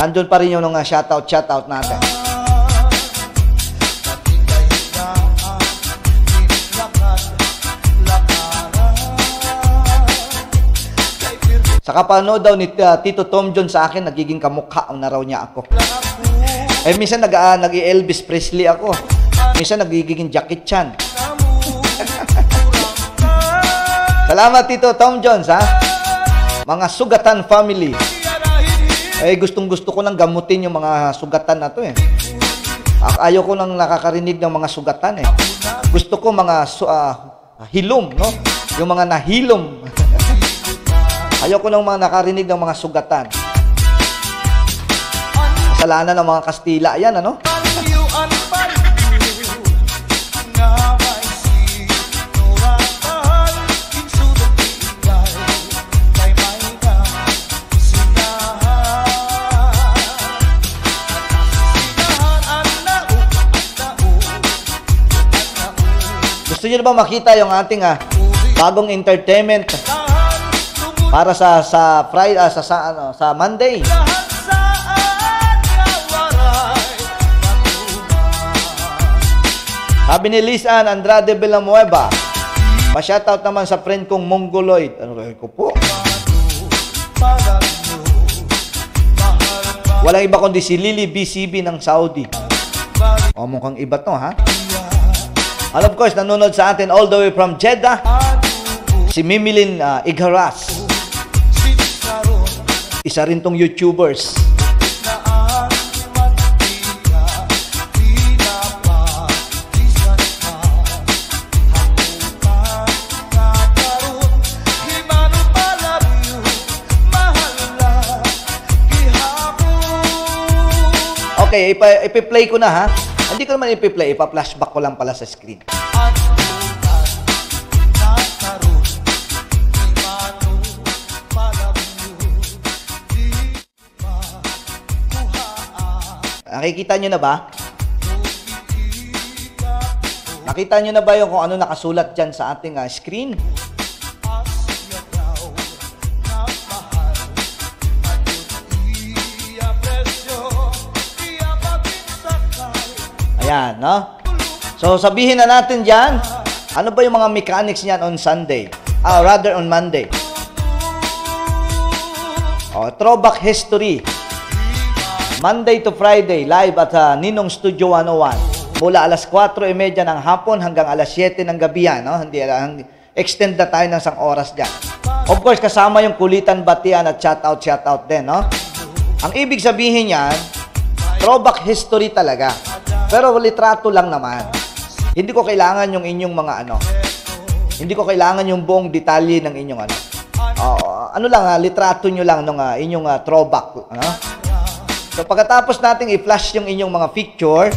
Nandun pa rin yung shoutout natin. Sa kapanood daw ni Tito Tom John sa akin, nagiging kamukha na raw niya ako. Minsan nag-i-Elvis Presley ako. Minsan nagiging Jackie Chan. Salamat Tito Tom Jones, ha? Mga sugatan family. Gustong-gusto ko nang gamutin yung mga sugatan na to, eh. Ayaw ko nang nakakarinig ng mga sugatan, eh. Gusto ko mga hilom, no? Yung mga nahilom. Ayaw ko nang mga nakarinig ng mga sugatan. Kasalanan ng mga Kastila. Ayan, ano? Gusto niyo na ba makita yung ating bagong entertainment para sa Friday, sa Monday? Sabi ni Lisan Andrade Villanueva, pa-shoutout naman sa friend kong Mongoloid. Ano ko po? Walang iba kundi si Lily BCB ng Saudi. O, mukhang iba to, ha? And of course, nanonood sa atin all the way from Jeddah, si Mimilin Igharas. Isa rin tong YouTubers. Okay, ipi-play ko na, ha? Hindi ko naman ipi-play, ipa-flashback ko lang pala sa screen. Nakikita nyo na ba? Nakita nyo na ba yung kung ano nakasulat dyan sa ating screen? Ayan, no? So, sabihin na natin dyan, ano ba yung mga mechanics niyan on Sunday? Rather on Monday. Throwback history. Monday to Friday, live at Ninong Studio 101. Mula alas 4:30 ng hapon hanggang alas 7 ng gabi yan, no? Hindi, extend na tayo ng isang oras dyan. Of course, kasama yung kulitan, batian at shoutout din, no? Ang ibig sabihin yan, throwback history talaga. Pero litrato lang naman. Hindi ko kailangan yung inyong mga hindi ko kailangan yung buong detalye ng inyong litrato nyo lang ng inyong throwback. So pagkatapos nating i-flash yung inyong mga picture,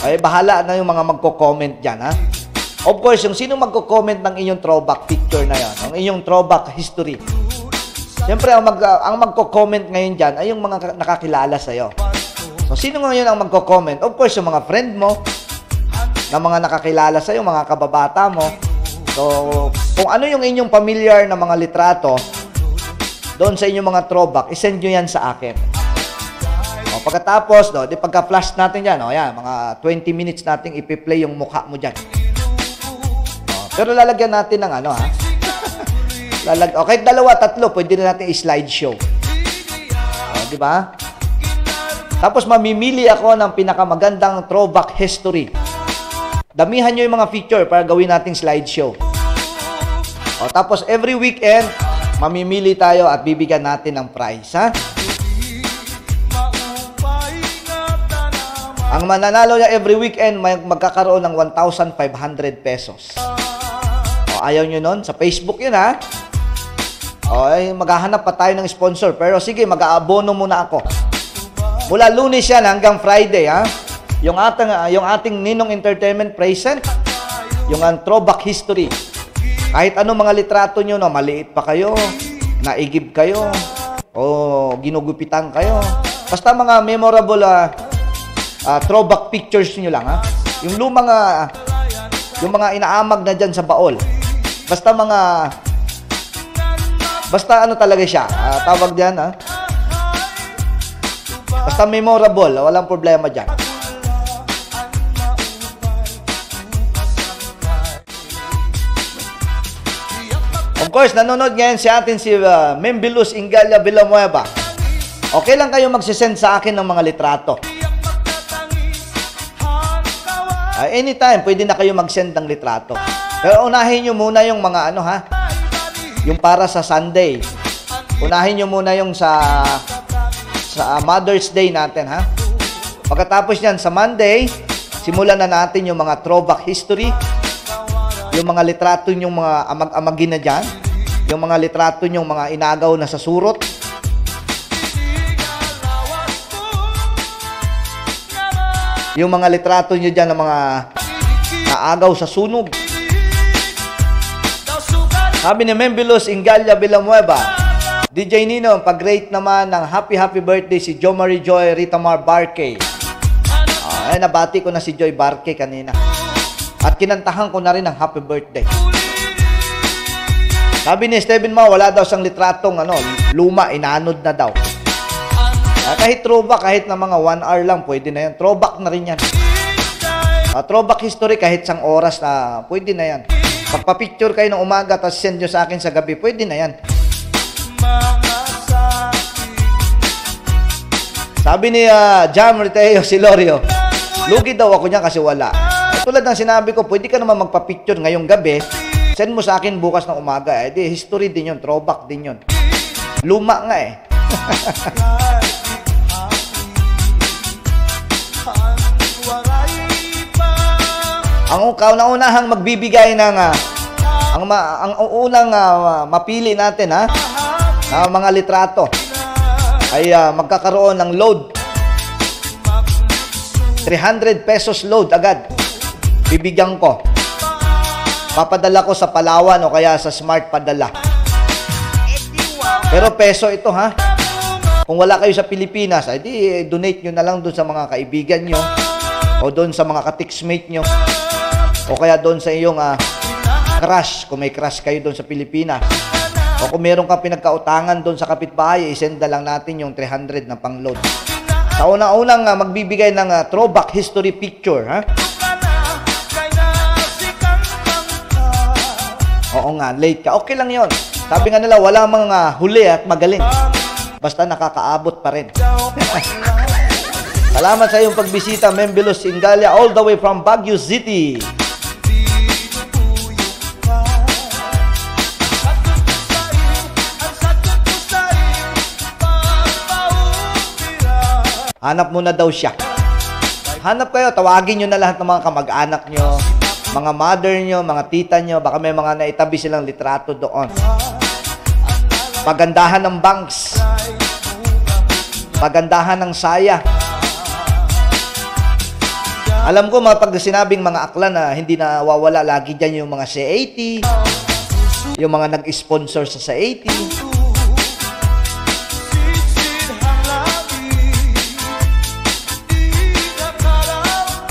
ay bahala na yung mga magko-comment dyan, ha? Of course, yung sino magko-comment ng inyong throwback picture na yan, ang inyong throwback history. Siyempre, ang magko-comment ngayon dyan ay yung mga nakakilala sa'yo. So, sino ngayon ang magko-comment? Of course, yung mga friend mo, na mga nakakilala sa'yo, mga kababata mo. So, kung ano yung inyong familiar na mga litrato, doon sa inyong mga throwback, isend nyo yan sa akin. Pagkatapos, di pagka-flash natin yan, yan, mga 20 minutes natin ipi-play yung mukha mo dyan. Pero lalagyan natin ng kahit 2, 3, pwede na natin i-slideshow. Di ba? Tapos mamimili ako ng pinakamagandang throwback history. Damihan nyo yung mga feature para gawin nating slideshow. Tapos every weekend, mamimili tayo at bibigyan natin ng prize, ha? Ang mananalo niya every weekend, magkakaroon ng 1,500 pesos. Ayaw nyo nun? Sa Facebook yun, ha? Maghahanap pa tayo ng sponsor. Pero sige, mag-aabono muna ako. Mula Lunes yan hanggang Friday, ha? Yung ating Ninong Entertainment present, yung throwback history. Kahit anong mga litrato nyo, no, maliit pa kayo, naigib kayo, o ginugupitan kayo. Basta mga memorable throwback pictures nyo lang, ha? Yung lumang, yung mga inaamag na dyan sa baol. Basta ano talaga siya, tawag dyan, ha? Basta memorable, walang problema dyan. Of course, nanonood ngayon si Membilus Ingalia Villanueva. Okay lang kayo magsisend sa akin ng mga litrato. Anytime, pwede na kayo mag-send ng litrato. Pero unahin nyo muna yung mga yung para sa Sunday. Unahin nyo muna yung sa Mother's Day natin, ha? Pagkatapos yan, sa Monday, simulan na natin yung mga throwback history, yung mga litrato yung mga amag-amagin na dyan, yung mga litrato yung mga inagaw na sa surot, yung mga litrato nyo dyan ng mga naagaw sa sunog. Sabi ni Membilos Ingalia Villanueva, DJ Nino, pag-rate naman ng happy birthday si Jo Marie Joy Ritamar Barque. Nabati ko na si Joy Barque kanina. At kinantahan ko na rin ang happy birthday. Sabi ni Steven Ma, wala daw siyang litratong luma, inanod na daw. Kahit throwback, kahit na mga 1 hour lang, pwede na yan. Throwback na rin yan. Throwback history, kahit isang oras na, pwede na yan. Pagpa-picture kayo ng umaga, tapos send nyo sa akin sa gabi, pwede na yan. Sabi ni Jam Riteo Silorio, lugi daw ako niya kasi wala. Tulad ng sinabi ko, pwede ka naman magpa-picture ngayong gabi, send mo sa akin bukas ng umaga. History din yun, throwback din yun. Luma nga eh. Ang kauna-unahang magbibigay ng ang unang mapili natin na mga litrato ay magkakaroon ng load. 300 pesos load agad. Bibigyan ko. Papadala ko sa Palawan o kaya sa Smart Padala. Pero peso ito, ha? Kung wala kayo sa Pilipinas, di donate nyo na lang doon sa mga kaibigan nyo o doon sa mga ka-textmate nyo o kaya doon sa iyong crush, kung may crush kayo doon sa Pilipinas. O kung meron kang pinagkautangan doon sa kapitbahay, isend na lang natin yung 300 na pang-load. Sa una-unang magbibigay ng throwback history picture, ha? Oo nga, late ka. Okay lang yon. Sabi nga nila, wala mga huli at magaling. Basta nakakaabot pa rin. Salamat sa iyong pagbisita, Membilos Ingalia, all the way from Baguio City. Hanap mo na daw siya. Hanap kayo, tawagin nyo na lahat ng mga kamag-anak nyo, mga mother nyo, mga tita nyo, baka may mga naitabi silang litrato doon. Pagandahan ng banks. Pagandahan ng saya. Alam ko, pag sinabing mga aklan na hindi na wawala, lagi dyan yung mga C80, yung mga nag-sponsor sa C80.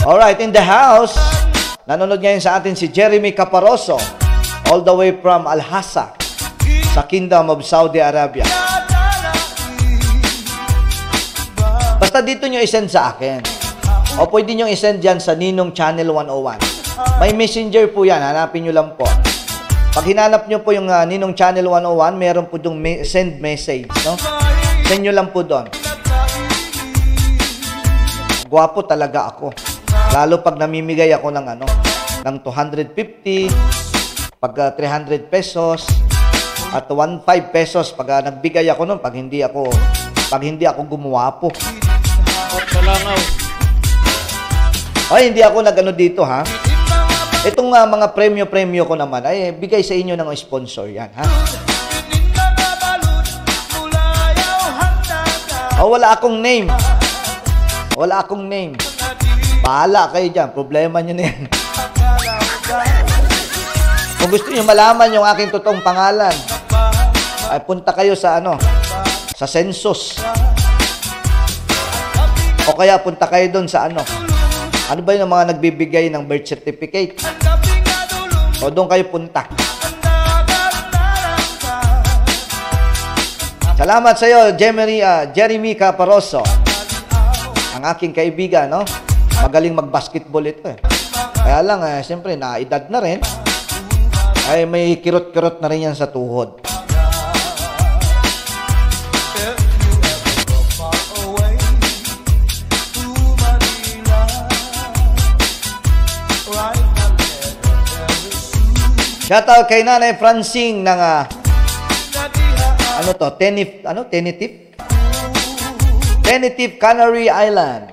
Alright, in the house, nanonood ngayon sa atin si Jeremy Caparoso, all the way from Al-Hasa, sa Kingdom of Saudi Arabia. Basta dito nyo isend sa akin. O pwede nyo isend dyan sa Ninong Channel 101. May messenger po yan, hanapin nyo lang po. Pag hinanap nyo po yung Ninong Channel 101, meron po yung send message, no? Send nyo lang po doon. Gwapo talaga ako. Lalo pag namimigay ako ng ng 250, pag 300 pesos, at 15 pesos pag nagbigay ako nun, pag hindi ako gumuwapo. Ay, hindi ako nag dito, ha? Itong mga premyo ko naman, ay bigay sa inyo ng sponsor yan, ha? Oh, wala akong name. Wala akong name. Bahala kayo dyan. Problema nyo na yan. Kung gusto nyo malaman yung aking totoong pangalan, ay punta kayo sa sa census. O kaya punta kayo doon sa ano ba yung mga nagbibigay ng birth certificate? O doon kayo punta. Salamat sa iyo, Jeremy Caparoso. Ang aking kaibigan, no? Magaling mag-basketball ito eh. Kaya lang, siyempre, na-edad na rin. Ay, may kirot-kirot na rin yan sa tuhod. Shoutout kay Nanay Francine ng Tenitif Canary Island.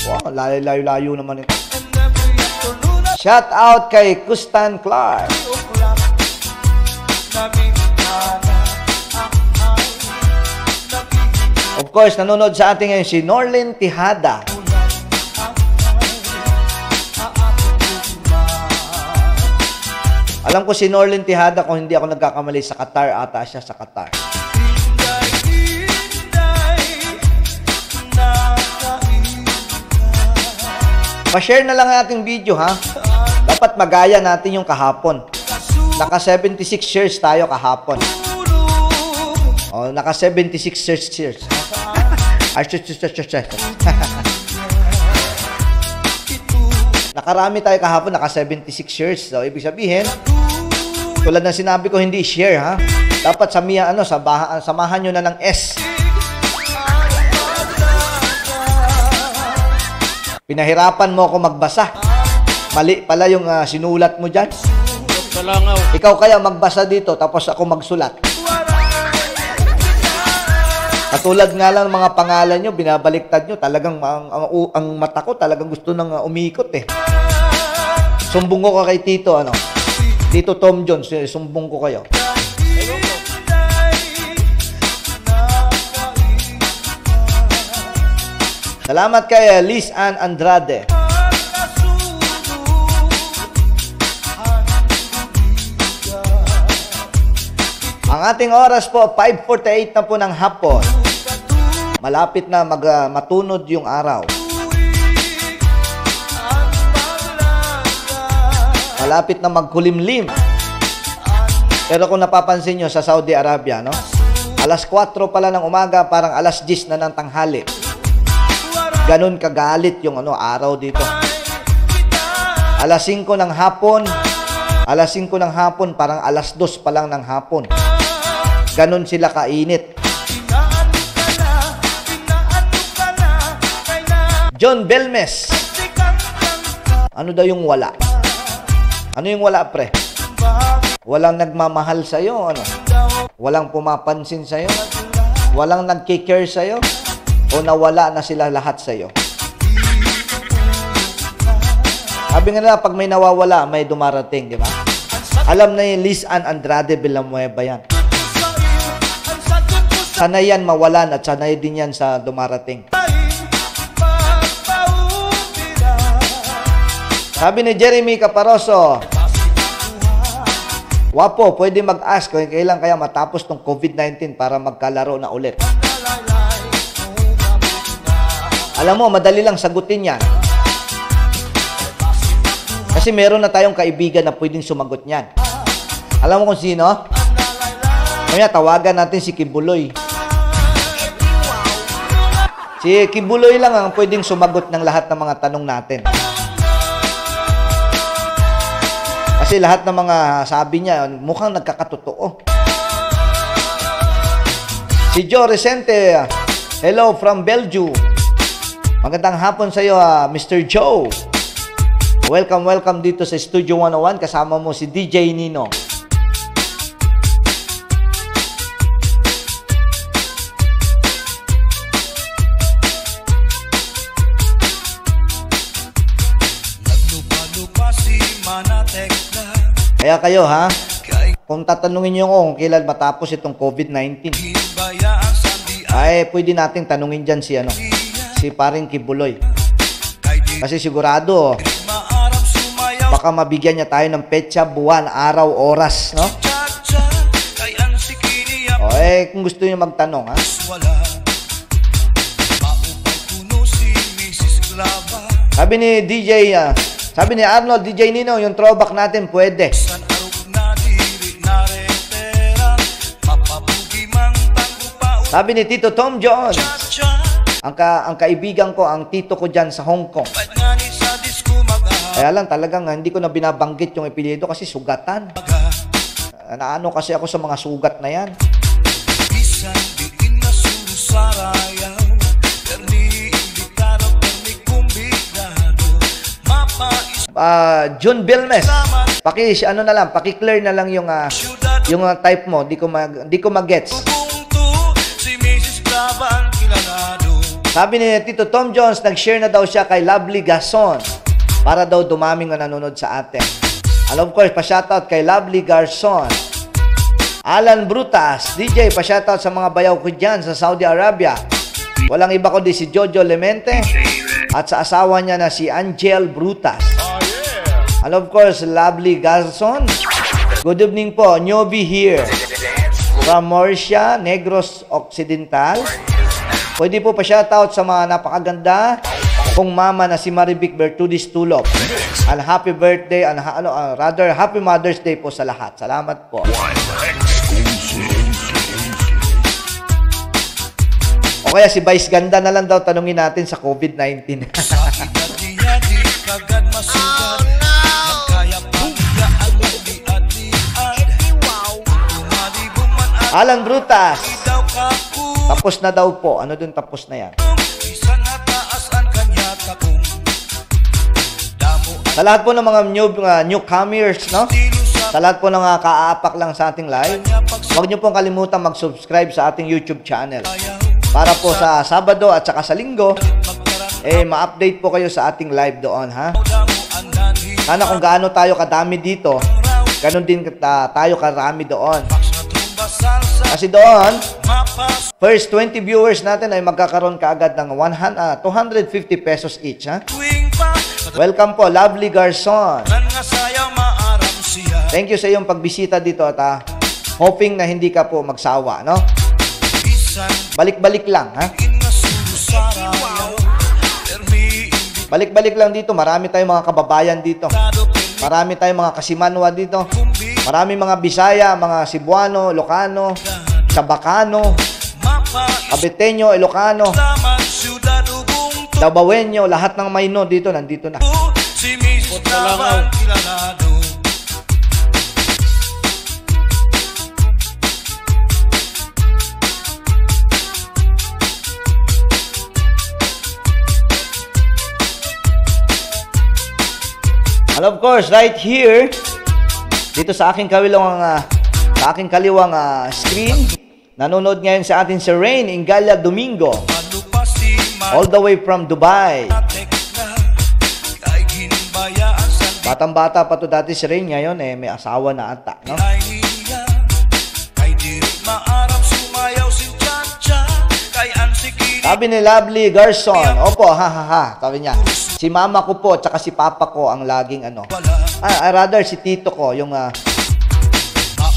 Wow, layo-layo naman ito. Shoutout kay Kustan Clark. Of course, nanonood sa atin ngayon si Norlin Tihada. Alam ko si Norlin Tihada, kung hindi ako nagkakamali, sa Qatar ata siya, sa Qatar. Pa-share na lang ang ating video, ha? Dapat magaya natin yung kahapon. Naka 76 shares tayo kahapon. Oh, naka 76 shares. Nakarami tayo kahapon, naka 76 shares. So, ibig sabihin, tulad ng sinabi ko, hindi share, ha? Dapat samahan nyo na ng S. Pinahirapan mo ako magbasa. Mali pala yung sinulat mo dyan. Ikaw kaya magbasa dito, tapos ako magsulat. Katulad nga lang ng mga pangalan nyo, binabaliktad nyo, talagang ang mata ko talagang gusto nang umikot eh. Sumbong ko kay Tito, Tito Tom Jones, sumbong ko kayo. Salamat kay Liz Ann Andrade. Ang ating oras po, 5:48 na po ng hapon. Malapit na matunod yung araw. Malapit na magkulimlim. Pero kung napapansin nyo sa Saudi Arabia, no? Alas 4 pala ng umaga, parang alas 10 na ng tanghali. Ganon kagalit yung araw dito. Alas 5 ng hapon, parang alas 2 pa lang ng hapon. Ganon sila kainit. John Belmes. Ano daw yung wala? Ano yung wala, pre? Walang nagmamahal sa'yo, Walang pumapansin sa'yo? Walang nagkikare sa'yo? O nawala na sila lahat sa'yo? Sabi nga nila, pag may nawawala, may dumarating, di ba? Alam na yung Liz Ann Andrade Villanueva yan. Sanay yan mawalan at sanay din yan sa dumarating. Sabi ni Jeremy Caparoso, wapo, pwede mag-ask kung kailan kaya matapos tong COVID-19 para magkalaro na ulit. Alam mo, madali lang sagutin yan. Kasi meron na tayong kaibigan na pwedeng sumagot niyan. Alam mo kung sino? Kaya tawagan natin si Kibuloy. Si Kibuloy lang ang pwedeng sumagot ng lahat ng mga tanong natin. Kasi lahat ng mga sabi niya, mukhang nagkakatotoo. Si Joe Recente, hello from Belgium. Magandang hapon sa iyo, Mr. Joe. Welcome dito sa Studio 101. Kasama mo si DJ Nino. Kaya kayo, ha? Kung tatanungin niyo kung kailan matapos itong COVID-19, ay pwede nating tanungin dyan si paring Kibuloy. Kasi sigurado, baka mabigyan niya tayo ng petsa, buwan, araw, oras, no? O, kung gusto niyo magtanong, ha? Sabi ni Arnold, DJ Nino, yung throwback natin pwede. Sabi ni Tito Tom Jones, ang kaibigan ko, ang tito ko dyan sa Hong Kong. Kaya lang talagang hindi ko na binabanggit yung apelyido kasi sugatan. Naano kasi ako sa mga sugat na yan. June Bilmes. Ano na lang, paki-clear na lang yung type mo. Di ko mag-gets. Sabi ni Tito Tom Jones, nag-share na daw siya kay Lovely Garson para daw dumaming nanonood sa atin. And of course, pa-shoutout kay Lovely Garson. Alan Brutas, DJ, pa-shoutout sa mga bayaw ko dyan sa Saudi Arabia. Walang iba kundi si Jojo Lemente at sa asawa niya na si Angel Brutas. And of course, Lovely Garson. Good evening po, Nyobi here from Murcia, Negros Occidental. Pwede po pa-shoutout sa mga napakaganda kong mama na si Marivic Bertudis Tulop. And happy birthday, happy Mother's Day po sa lahat. Salamat po. O kaya si Vice Ganda na lang daw tanungin natin sa COVID-19. Alan Brutas. Tapos na daw po. Ano dun tapos na yan? Sa lahat po ng mga newcomers, no? Sa lahat po ng mga kaapak lang sa ating live, huwag niyo pong kalimutan mag-subscribe sa ating YouTube channel. Para po sa Sabado at saka sa Linggo, ma-update po kayo sa ating live doon, ha? Sana kung gaano tayo kadami dito, ganun din tayo karami doon. Kasi doon, first 20 viewers natin ay magkakaroon kaagad ng 250 pesos each, ha? Welcome po, Lovely Garson. Thank you sa iyong pagbisita dito at hoping na hindi ka po magsawa, no? Balik-balik lang, ha? Balik-balik lang dito. Marami tayong mga kababayan dito. Marami tayong mga Kasimanwa dito. Marami mga Bisaya, mga Cebuano, Ilocano, Chabacano, Cabeteño, Ilocano, Dabawenyo, lahat ng Mayno dito, nandito na. And of course, right here, dito sa aking kaliwang screen, nanonood ngayon sa atin si Rain Ingala Domingo, all the way from Dubai. Batang-bata pa to dati si Rain, ngayon may asawa na ata, no? Sabi ni Lovely Garson, opo, ha, sabi niya, si mama ko po, tsaka si papa ko ang laging rather si tito ko, yung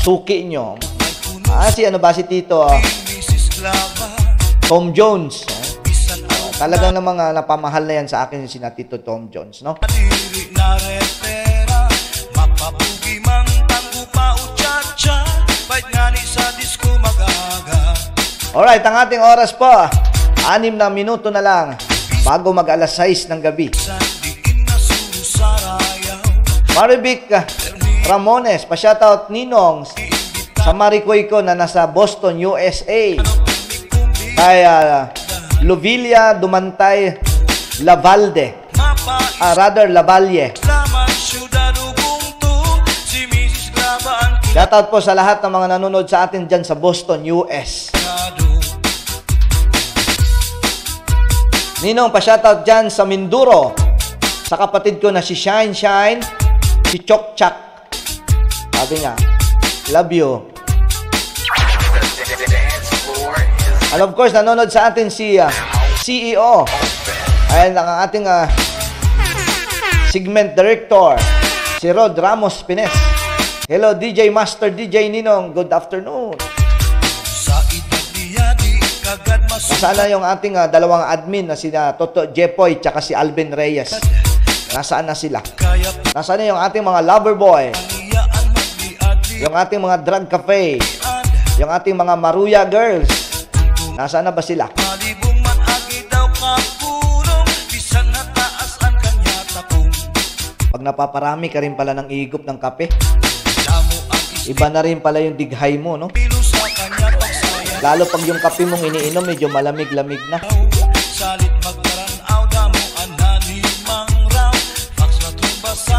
suki nyo. Si tito, Tom Jones. Talagang namang napamahal na yan sa akin si na Tito Tom Jones, no? Alright, ang ating oras po, 6 na minuto na lang bago mag-alas 6 ng gabi. Marivic Ramones, pa-shoutout Ninong sa Maricoy ko na nasa Boston, USA. Kay Lovilia Dumantay Lavalde. Lavalle. Shoutout po sa lahat ng mga nanonood sa atin dyan sa Boston, US. Ninong, pa-shoutout dyan sa Minduro. Sa kapatid ko na si Shine, si Chok Chak. Sabi niya, love you. And of course, nanonood sa atin si CEO. Ayan ang ating segment director, si Rod Ramos Pines. Hello, DJ Master, DJ Ninong. Good afternoon. Nasaan na yung ating dalawang admin na si Toto Jepoy tsaka si Alvin Reyes? Nasaan na sila? Nasaan na yung ating mga lover boy? Yung ating mga drug cafe? Yung ating mga Maruya girls? Nasaan na ba sila? Pag napaparami ka rin pala ng igop ng kape, iba na rin pala yung dighay mo, no? Lalo pag yung kape mong iniinom, medyo malamig-lamig na. Salit magkaranaw, damo, anani, mangraw, fax na tumbasa.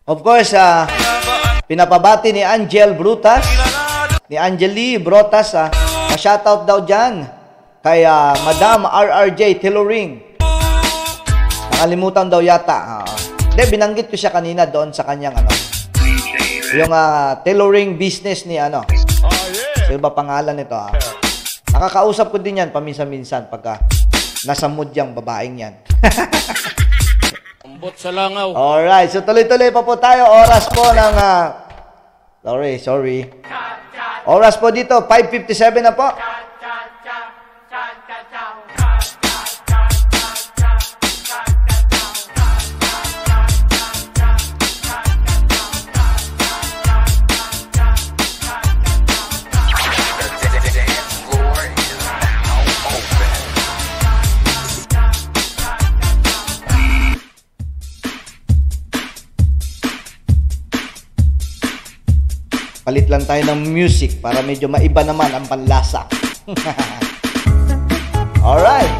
Of course, pinapabati ni Angel Brutas, ni Angeli Brotas, shoutout daw dyan kay Madam RRJ Tailoring. Nakalimutan daw yata. Hindi, binanggit ko siya kanina doon sa kanyang yung tailoring business ni Sino ba pangalan nito? Nakakausap ko din yan paminsan-minsan pagka nasa mood yung babaeng yan. Ambot sa langaw. Alright, so tuloy-tuloy pa po tayo. Oras po ng... Sorry. Oras po dito, 5:57 na po. Palit lang tayo ng music para medyo maiba naman ang panlasa. Alright.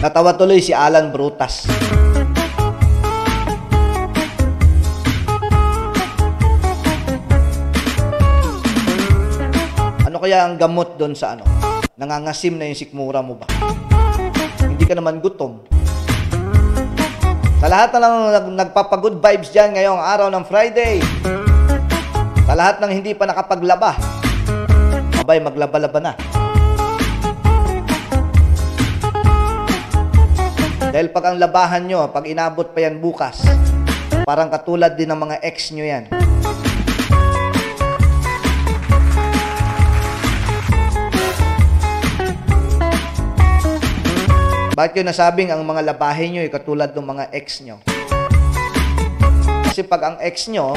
Natawa tuloy si Alan Brutas. Ano kaya ang gamot doon sa nangangasim na yung sikmura mo ba? Hindi ka naman gutom. Sa lahat na lang nagpapag-good vibes dyan ngayong araw ng Friday. Sa lahat ng hindi pa nakapaglaba. Abay, maglaba-laba na. Dahil pag ang labahan nyo, pag inabot pa yan bukas, parang katulad din ng mga ex nyo yan. Bakit yung nasabing ang mga labahin nyo ay katulad ng mga ex nyo? Kasi pag ang ex nyo,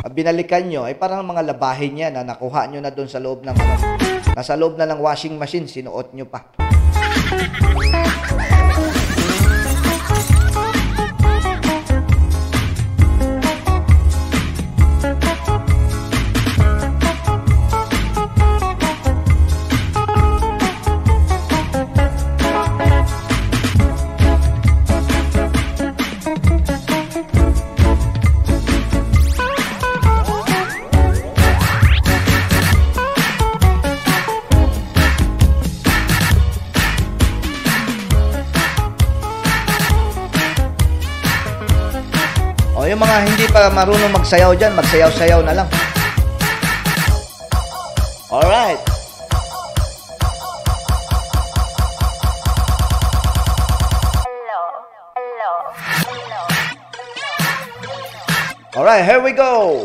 binalikan nyo, ay parang mga labahin niya na nakuha nyo na doon sa loob ng nasa loob na ng washing machine, sinuot nyo pa. Yung mga hindi pa marunong magsayaw dyan, magsayaw-sayaw na lang. Alright. Alright, here we go.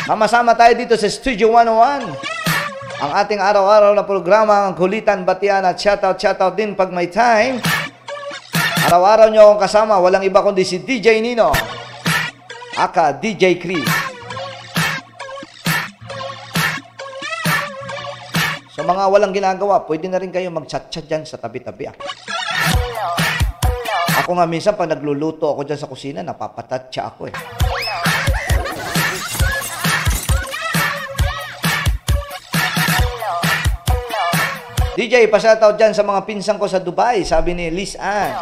Sama-sama tayo dito sa Studio 101. Ang ating araw-araw na programa, ang kulitan, batian at shoutout din pag may time. Araw-araw nyo akong kasama, walang iba kundi si DJ Nino. Aka DJ Chris. So mga walang ginagawa, pwede na rin kayo mag-chat-chat dyan sa tabi-tabi. Ako nga minsan pag nagluluto ako dyan sa kusina, napapatatcha ako eh. DJ, pa-shoutout dyan sa mga pinsang ko sa Dubai, sabi ni Liz Ann.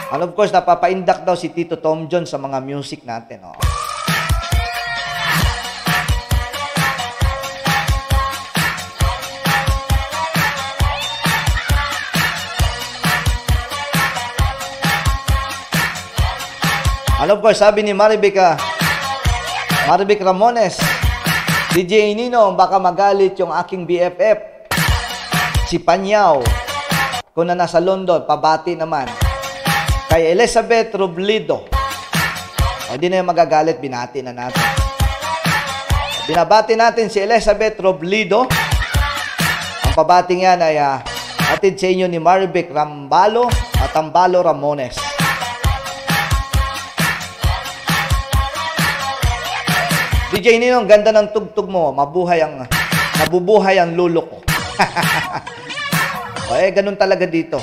And of course, napapaindak daw si Tito Tom John sa mga music natin. Oh. And of course, sabi ni Maribek Ramones, DJ Nino, baka magalit yung aking BFF, si Panyaw, kung na nasa London, pabati naman. Kay Elizabeth Robledo. O, di na yung magagalit, binati na natin. Binabati natin si Elizabeth Robledo. Ang pabating yan ay atid sa inyo ni Maribek Rambalo at Tambalo Ramones. DJ Nino, ang ganda ng tugtog mo. Nabubuhay ang lulo ko. O, ganun talaga dito.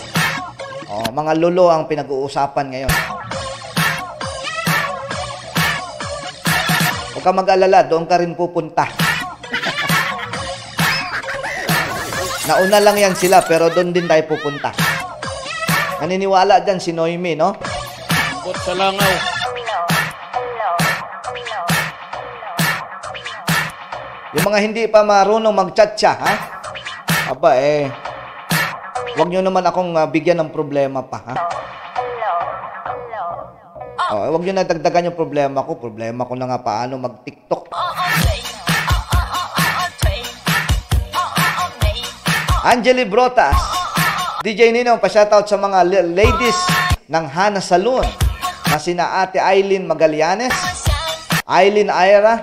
Oh, mga lolo ang pinag-uusapan ngayon. Huwag ka mag-alala, doon ka rin pupunta. Nauna lang yan sila, pero doon din tayo pupunta. Naniniwala dyan si Noemi, no? Bot sa langaw. Yung mga hindi pa marunong mag-chatcha, ha? Aba, huwag nyo naman akong bigyan ng problema pa, ha? Huwag nyo na dagdagan yung problema ko. Problema ko na nga paano mag-TikTok. Angeli Brotas, DJ Nino, pa-shoutout sa mga ladies ng Hana Saloon na sina Ate Aileen Magallanes, Aileen Aira,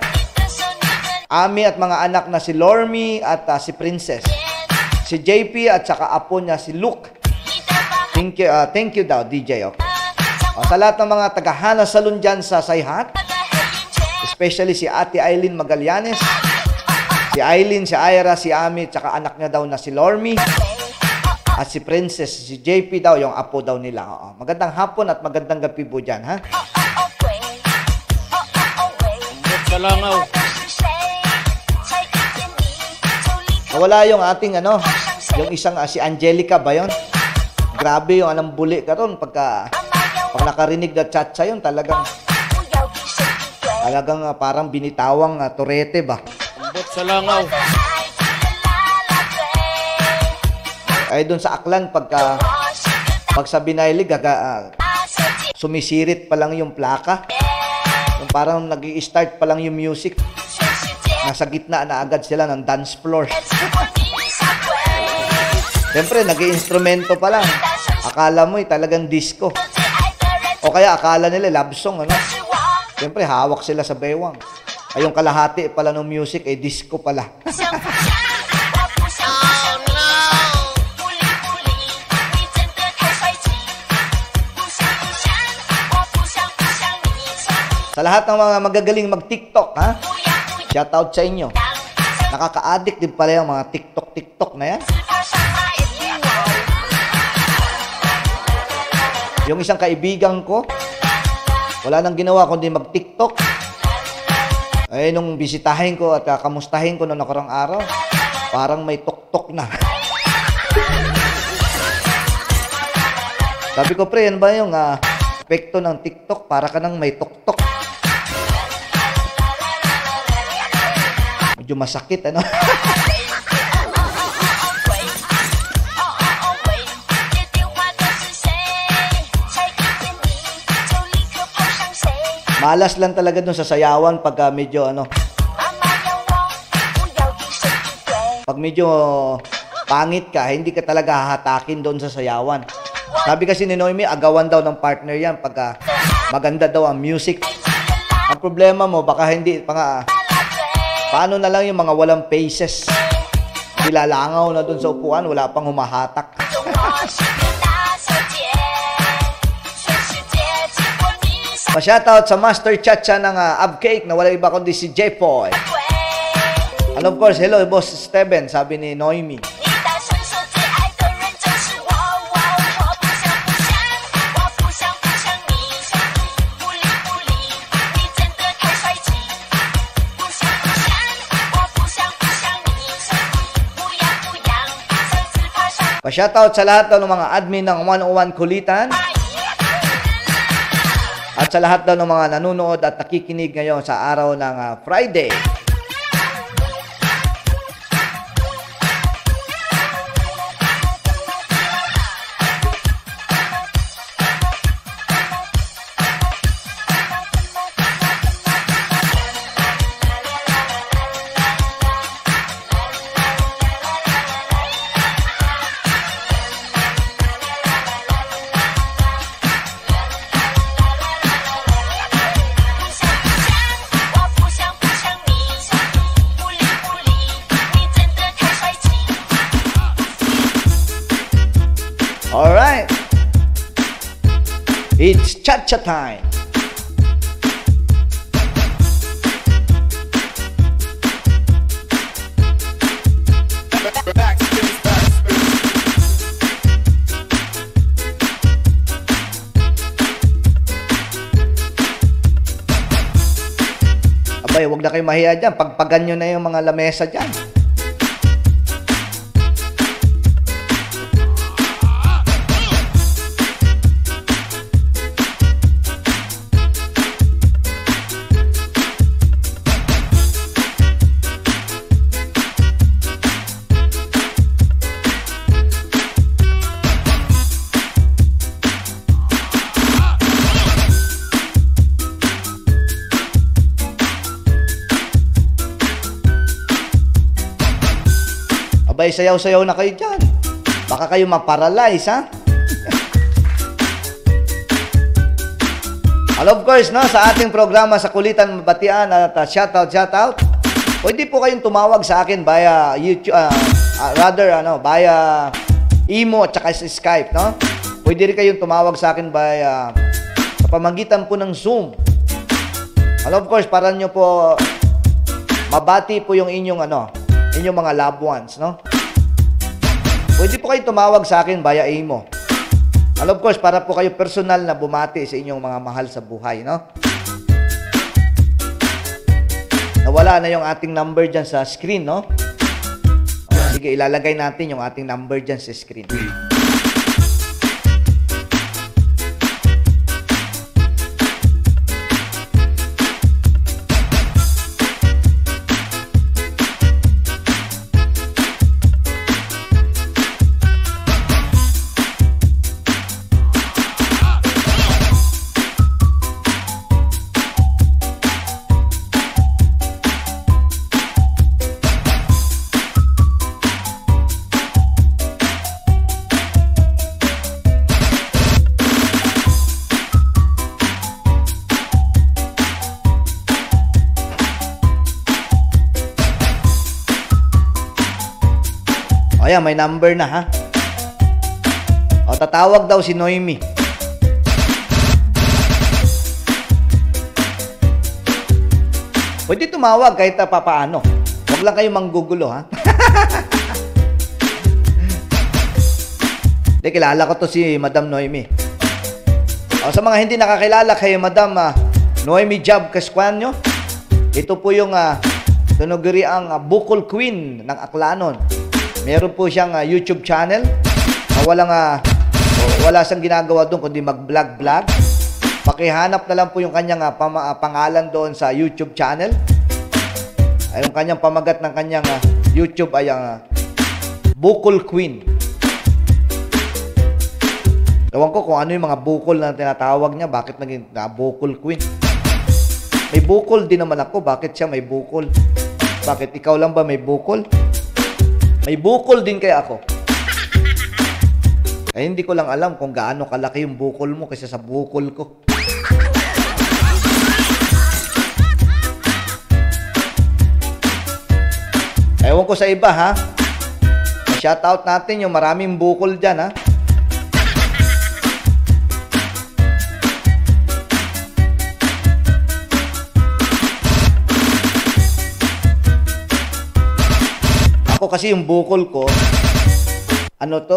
Ami at mga anak na si Lormi at si Princess, si JP at saka apo niya si Luke. Thank you daw, DJ. Okay. Sa lahat ng mga taga-Hana Saloon dyan sa Sayhat, especially si Ate Aileen Magallanes, si Aileen, si Ira, si Ami, tsaka anak niya daw na si Lormi, at si Princess, si JP daw, yung apo daw nila. Magandang hapon at magandang gabi po dyan, ha? Bot sa langaw. Wala yung ating, yung isang, si Angelica ba yun? Grabe yung anambuli ka ron. Pag nakarinig na chat yun, talagang parang binitawang turete ba? Bot sa langaw. Ay doon sa Aklan, pag sa binaylig, sumisirit pa lang yung plaka. Yung parang nag-i-start pa lang yung music. Nasa gitna na agad sila ng dance floor. Siyempre, nag-i-instrumento pa lang. Akala mo talagang disco. O kaya akala nila love song, Siyempre, hawak sila sa bewang. Ay, yung kalahati pala ng music, disco pala. Sa lahat ng mga magagaling mag-TikTok, ha? Shoutout sa inyo. Nakaka-addict din pala yung mga TikTok na yan. Yung isang kaibigan ko, wala nang ginawa kundi mag-TikTok. Ay, nung bisitahin ko at kamustahin ko noong nakarang araw, parang may tok-tok na. Sabi ko, pre, yan ba yung epekto ng TikTok? Para ka nang may tok-tok. Medyo masakit, Malas lang talaga dun sa sayawan pag medyo pag medyo pangit ka, hindi ka talaga hahatakin doon sa sayawan. Sabi kasi ni Noemi, agawan daw ng partner yan pag maganda daw ang music. Ang problema mo, baka hindi paano na lang yung mga walang faces? Nilalangaw na doon sa upuan, wala pang humahatak. Pa-shoutout sa Master Chacha ng Abcake na wala iba kundi si J-Boy. And of course, hello Boss Steven, sabi ni Noemi. Pa-shoutout sa lahat ng mga admin ng 101 Kulitan. At sa lahat daw ng mga nanonood at nakikinig ngayon sa araw ng Friday. Alright. It's cha-cha time. Abay, huwag na kayo mahiya dyan. Pagpagan nyo na yung mga lamesa dyan. Abay, sayaw-sayaw na kayo dyan. Baka kayo maparalyze, ha? And of course, no, sa ating programa sa Kulitan Batian at shoutout, pwede po kayong tumawag sa akin via YouTube, via Imo at saka Skype, no? Pwede rin kayong tumawag sa akin via sa pamamagitan po ng Zoom. And of course, para nyo po mabati po yung inyong inyong mga loved ones, no? Pwede po kayong tumawag sa akin via Imo. And of course, para po kayo personal na bumati sa inyong mga mahal sa buhay, no? Nawala na yung ating number dyan sa screen, no? Sige, ilalagay natin yung ating number dyan sa screen. Ayan, may number na, ha? O, tatawag daw si Noemi. Pwede tumawag kahit papaano. Huwag lang kayo manggugulo, ha? Hindi, kilala ko to si Madam Noemi. O, sa mga hindi nakakilala kay Madam Noemi Job Casquanyo, ito po yung tunuguriang Bukol Queen ng Aklanon. Meron po siyang YouTube channel na wala siyang ginagawa doon kundi mag-vlog. Pakihanap na lang po yung kanyang pangalan doon sa YouTube channel. Ay, yung kanyang pamagat ng kanyang YouTube ay ang Bukol Queen. Ewan ko kung ano yung mga bukol na tinatawag niya. Bakit naging Bukol Queen? May bukol din naman ako. Bakit siya may bukol? Bakit ikaw lang ba may bukol? May bukol din kaya ako. Eh, hindi ko lang alam kung gaano kalaki yung bukol mo kaysa sa bukol ko. Ewan ko sa iba, ha? Shoutout natin yung maraming bukol dyan, ha? Ako kasi yung bukol ko,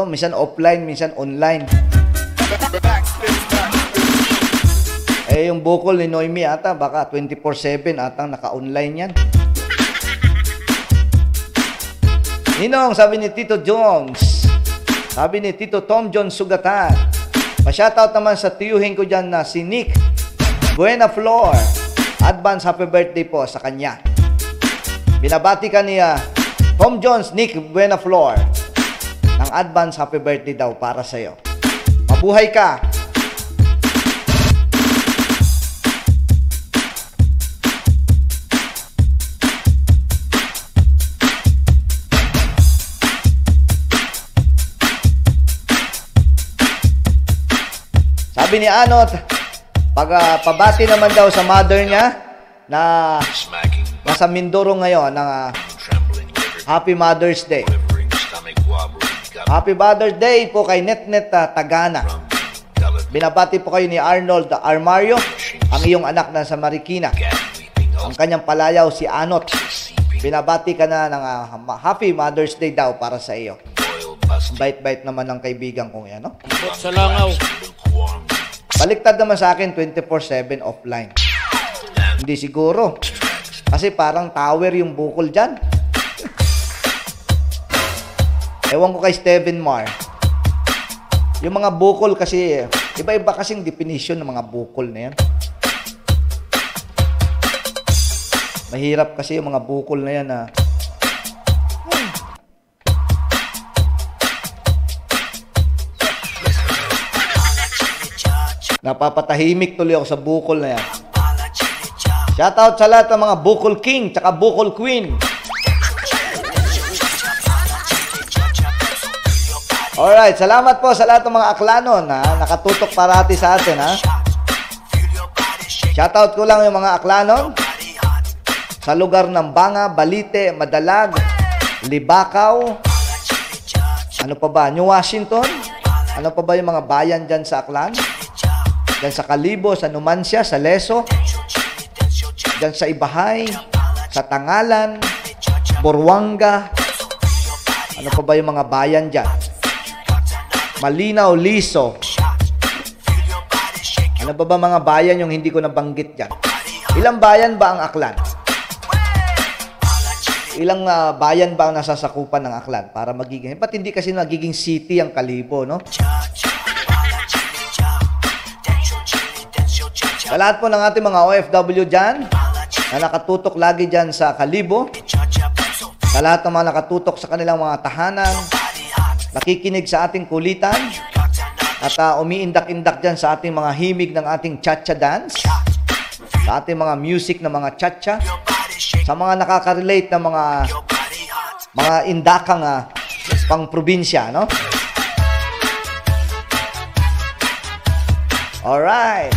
minsan offline, minsan online. Eh, yung bukol ni Noemi ata, baka 24/7 atang naka-online yan. Ninong, sabi ni Tito Jones, sabi ni Tito Tom John Sugatan, pa-shoutout naman sa tiyuhin ko dyan na si Nick Buena Flor. Advance happy birthday po sa kanya. Binabati ka niya Tom Jones, Nick Buena Flor, ng advance happy birthday daw para sa'yo. Mabuhay ka! Sabi ni Anot, pabati naman daw sa mother niya na nasa Mindoro ngayon ng Happy Mother's Day. Happy Mother's Day po kay Netnet Tagana. Binabati po kayo ni Arnold Armario, ang iyong anak na sa Marikina. Ang kanyang palayaw si Anot. Binabati ka na ng Happy Mother's Day daw para sa iyo. Bait-bait naman ng kaibigan kong yan, no? Sa langaw. Baliktad naman sa akin, 24/7 offline. Hindi siguro. Kasi parang tower yung bukol dyan. Ewan ko kay Steven Mar. Yung mga bukol kasi, iba-iba kasing definition ng mga bukol na yan. Mahirap kasi yung mga bukol na yan na napapatahimik tuloy ako sa bukol na yan. Shoutout sa lahat ng mga Bukol King tsaka Bukol Queen. Alright, salamat po sa lahat ng mga aklanon ha. Nakatutok parati sa atin ha. Shoutout ko lang yung mga aklanon sa lugar ng Banga, Balite, Madalag, Libakaw, ano pa ba? New Washington? Ano pa ba yung mga bayan dyan sa Aklan? Dyan sa Kalibo, sa Numancia, sa Leso, dyan sa Ibahay, sa Tangalan, Buruanga, ano pa ba yung mga bayan dyan? Malinaw, Liso. Ano pa ba mga bayan yung hindi ko nabanggit dyan? Ilang bayan ba ang Aklan? Ilang bayan ba ang nasasakupan ng Aklan para magiging... Ba't hindi kasi nagiging city ang Kalibo, no? Sa lahat po ng ating mga OFW dyan, na nakatutok lagi dyan sa Kalibo, sa lahat ng mga nakatutok sa kanilang mga tahanan, nakikinig sa ating kulitan, at umiindak-indak dyan sa ating mga himig ng ating cha-cha dance, sa ating mga music na mga cha-cha, sa mga nakaka-relate na mga indakang pang probinsya, no? Alright.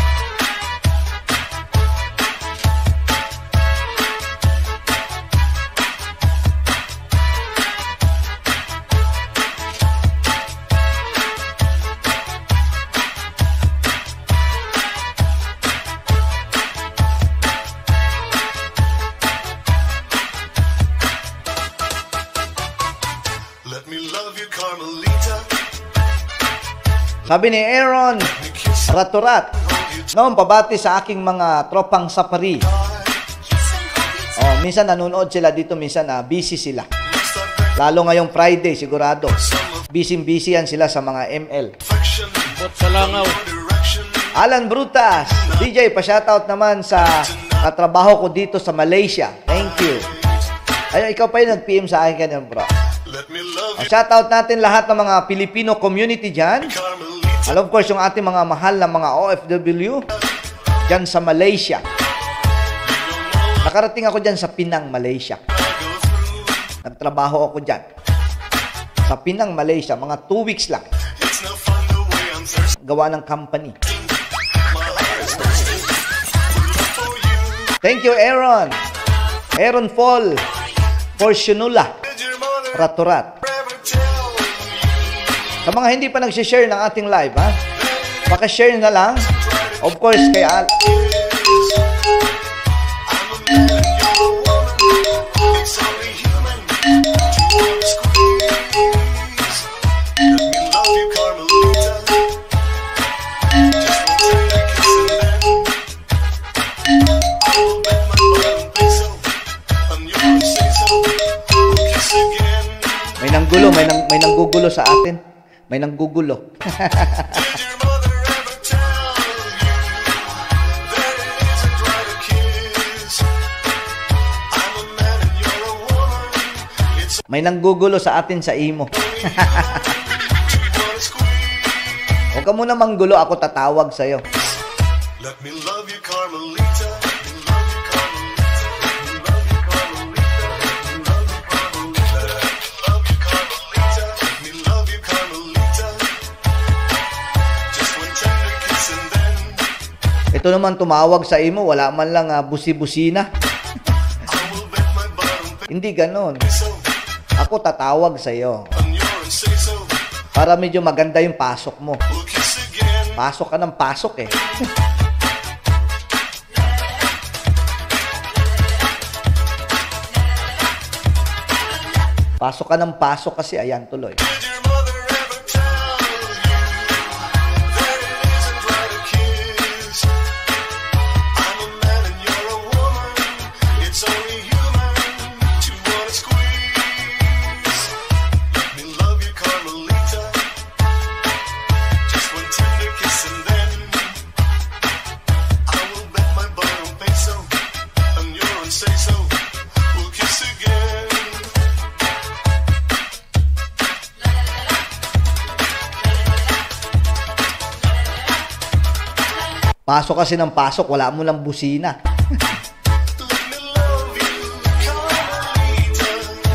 Sabi ni Aaron Raturat, noong pabati sa aking mga tropang sapari. Minsan nanonood sila dito, minsan busy sila. Lalo ngayong Friday, sigurado. Busy yan sila sa mga ML. Alan Brutas, DJ, pa-shoutout naman sa katrabaho ko dito sa Malaysia. Thank you. Ay, ikaw pa yung nag-PM sa akin kanyan, bro. Shoutout natin lahat ng mga Filipino community dyan. And of course, yung ating mga mahal na mga OFW dyan sa Malaysia. Nakarating ako dyan sa Penang, Malaysia. Nagtrabaho ako dyan. Sa Penang, Malaysia. Mga 2 weeks lang. Gawa ng company. Thank you, Aaron. Aaron Fall. Fortunula. Raturat. Sa mga hindi pa nag-share ng ating live, ha? Paka-share na lang. Of course, kay Al. May nanggulo, may nanggugulo sa atin. May nanggugulo. May nanggugulo sa atin sa imo. Huwag ka muna manggulo, ako tatawag sa'yo. Let me love you, Carmelita. Ito naman tumawag sa imo, wala man lang busi-busina. Hindi ganon. Ako tatawag sa iyo. Para medyo maganda yung pasok mo. Pasok ka ng pasok eh. Pasok ka ng pasok kasi ayan tuloy. Pasok kasi ng pasok, wala mo lang busina.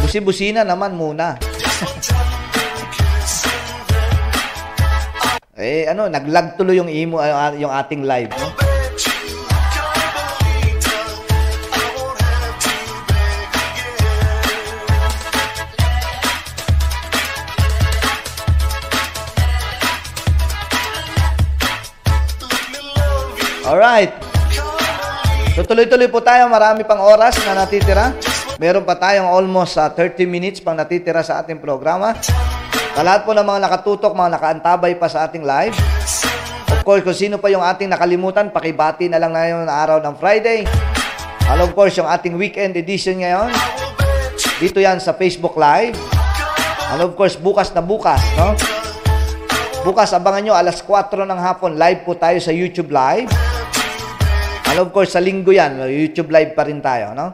Busi-busina naman muna. naglag tuloy yung yung ating live, no? Alright. So tuloy-tuloy po tayo. Marami pang oras na natitira. Meron pa tayong almost 30 minutes pang natitira sa ating programa. Sa lahat po ng mga nakatutok, mga nakaantabay pa sa ating live. Of course, kung sino pa yung ating nakalimutan, pakibati na lang ngayon na araw ng Friday. And of course, yung ating weekend edition ngayon. Dito yan sa Facebook Live. And of course, bukas na bukas, no? Bukas, abangan nyo, alas 4 ng hapon, live po tayo sa YouTube Live. And of course, sa linggo yan, YouTube Live pa rin tayo, no?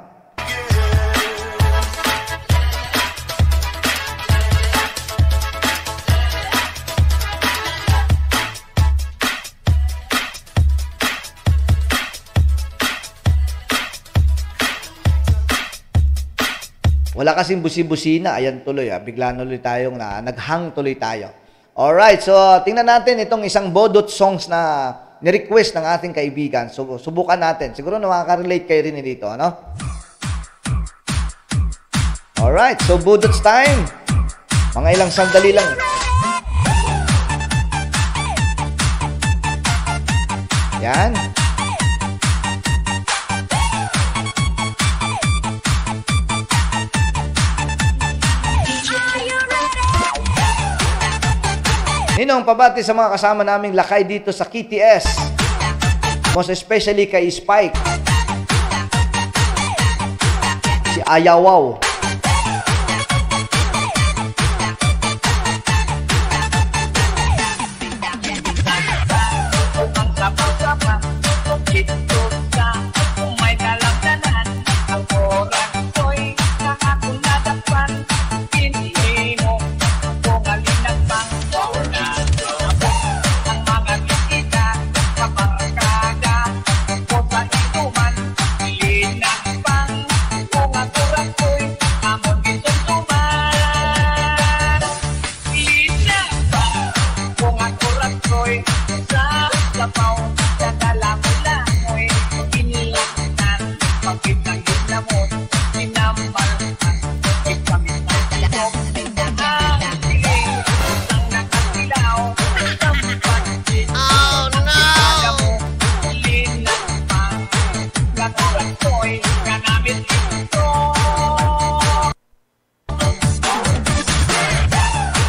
Wala kasing busi-busina. Ayan tuloy, bigla tuloy tayong naghang tuloy tayo. Alright, so tingnan natin itong isang bodot songs na ni-request ng ating kaibigan. So, subukan natin. Siguro na makaka-relate kayo rin dito, ano? Alright, so bodots time. Mga ilang sandali lang. Yan. Ninong, pabati sa mga kasama naming lakay dito sa KTS. Most especially kay Spike. Si Ayawaw.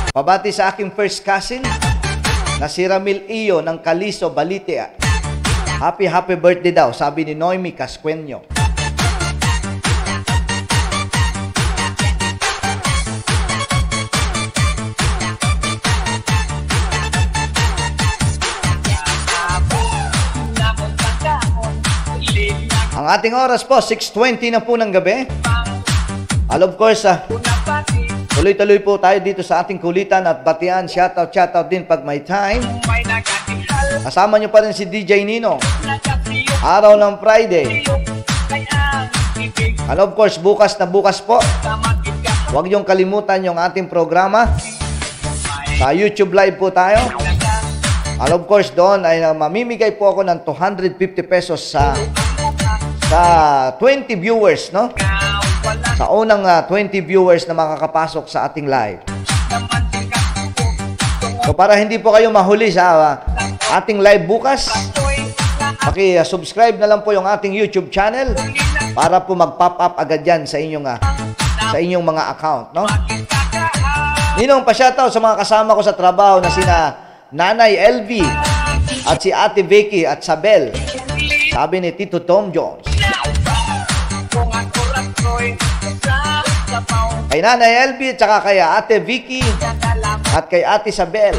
Pabati sa aking first cousin na si Ramil Iyo ng Calizo, Balite. Happy birthday daw, sabi ni Noemi Casqueño. Ang ating oras po, 6:20 na po ng gabi. And of course, tuloy-tuloy po tayo dito sa ating kulitan at batian. Shoutout din pag may time. Kasama nyo pa rin si DJ Nino. Araw ng Friday. And of course, bukas na bukas po. Huwag niyong kalimutan yung ating programa. Sa YouTube Live po tayo. And of course, doon ay mamimigay po ako ng 250 pesos sa 20 viewers, no? Sa unang 20 viewers na makakapasok sa ating live. So para hindi po kayo mahuli sa ating live bukas, paki-subscribe na lang po yung ating YouTube channel para po mag-pop up agad yan sa inyong mga account, no? Ninong, pa-shoutout sa mga kasama ko sa trabaho na sina Nanay LV at si Ate Vicky at Sabel. Sabi ni Tito Tom Jones. Kay Nanay LV at saka kay Ate Vicky at kay Ate Sabel.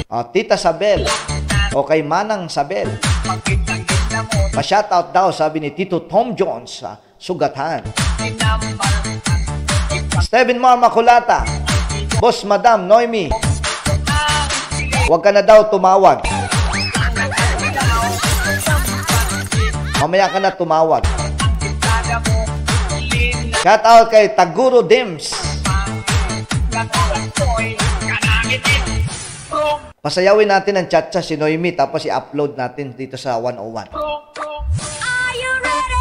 O, Tita Sabel. O kay Manang Sabel. Pa-shoutout daw, sabi ni Tito Tom Jones sa Sugatan. Steven Mar Maculata. Boss Madam Noemi. Huwag ka na daw tumawag. Mamaya ka na tumawag. Shout out kay Taguro Dims. Pasayawin natin ang cha-cha si Noemi tapos i-upload natin dito sa 101. Are you ready?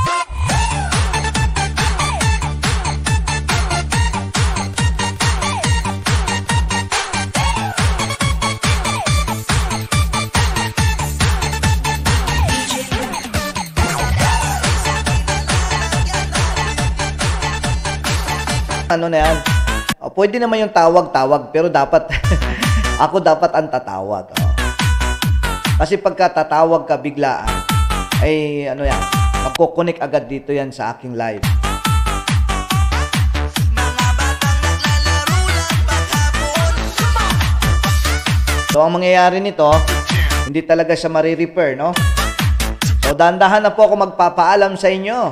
Ano na yan? Pwede naman yung tawag-tawag pero dapat ako dapat ang tatawag. Kasi pagka tatawag ka biglaan, ay ano yan, magkoconnect agad dito yan sa aking live. So, ang mangyayari nito, hindi talaga siya marirepair, no? So, dahan-dahan na po ako magpapaalam sa inyo.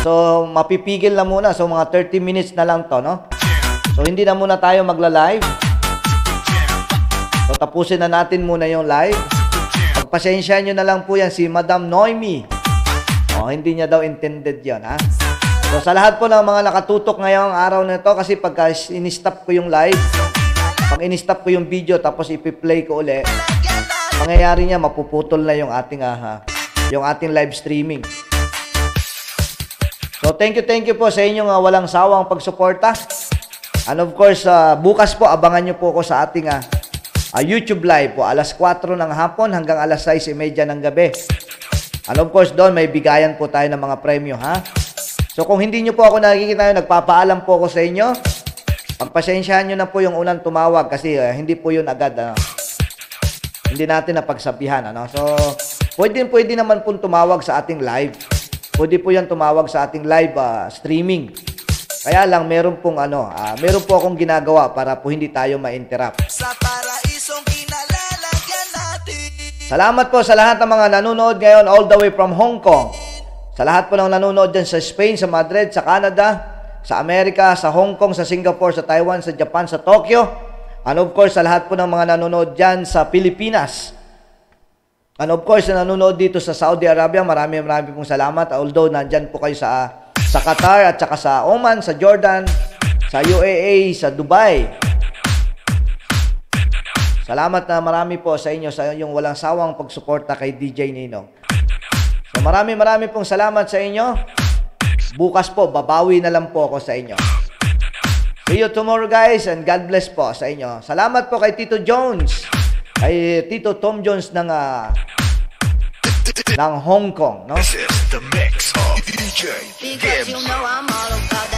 So, mapipigil na muna. So, mga 30 minutes na lang to, no? So, hindi na muna tayo magla-live. So, tapusin na natin muna yung live. Pagpasensyahan nyo na lang po yan si Madam Noemi. Hindi niya daw intended yan, ha? So, sa lahat po ng mga nakatutok ngayong araw na ito, kasi pagka in-stop ko yung live, pag in-stop ko yung video, tapos ipi-play ko uli, mangyayari niya, mapuputol na yung ating live streaming. So, thank you po sa inyong walang sawang pagsuporta. And of course, bukas po, abangan nyo po ako sa ating YouTube live po, alas 4 ng hapon hanggang alas 6:30 ng gabi. And of course, doon may bigayan po tayo ng mga premyo, ha? So, kung hindi nyo po ako nakikita, nagpapaalam po ako sa inyo. Pagpasensyahan nyo na po yung unang tumawag kasi hindi po yun agad. Hindi natin napagsabihan, ano? So, pwede naman po tumawag sa ating live. Pwede po yan tumawag sa ating live streaming. Kaya lang, meron po akong ginagawa para po hindi tayo ma-interrupt. Sa paraisong kinalalagyan natin. Salamat po sa lahat ng mga nanonood ngayon all the way from Hong Kong. Sa lahat po ng nanonood dyan sa Spain, sa Madrid, sa Canada, sa Amerika, sa Hong Kong, sa Singapore, sa Taiwan, sa Japan, sa Tokyo. And of course, sa lahat po ng mga nanonood dyan sa Pilipinas. And of course, na nanonood dito sa Saudi Arabia, marami pong salamat. Although, nandyan po kayo sa Qatar at saka sa Oman, sa Jordan, sa UAE, sa Dubai. Salamat na marami po sa inyo sa inyong walang sawang pagsuporta kay DJ Ninong. So, marami pong salamat sa inyo. Bukas po, babawi na lang po ako sa inyo. See you tomorrow, guys, and God bless po sa inyo. Salamat po kay Tito Jones. Kay Tito Tom Jones ng Hong Kong, no? This is the mix of DJ Because you know I'm all about that.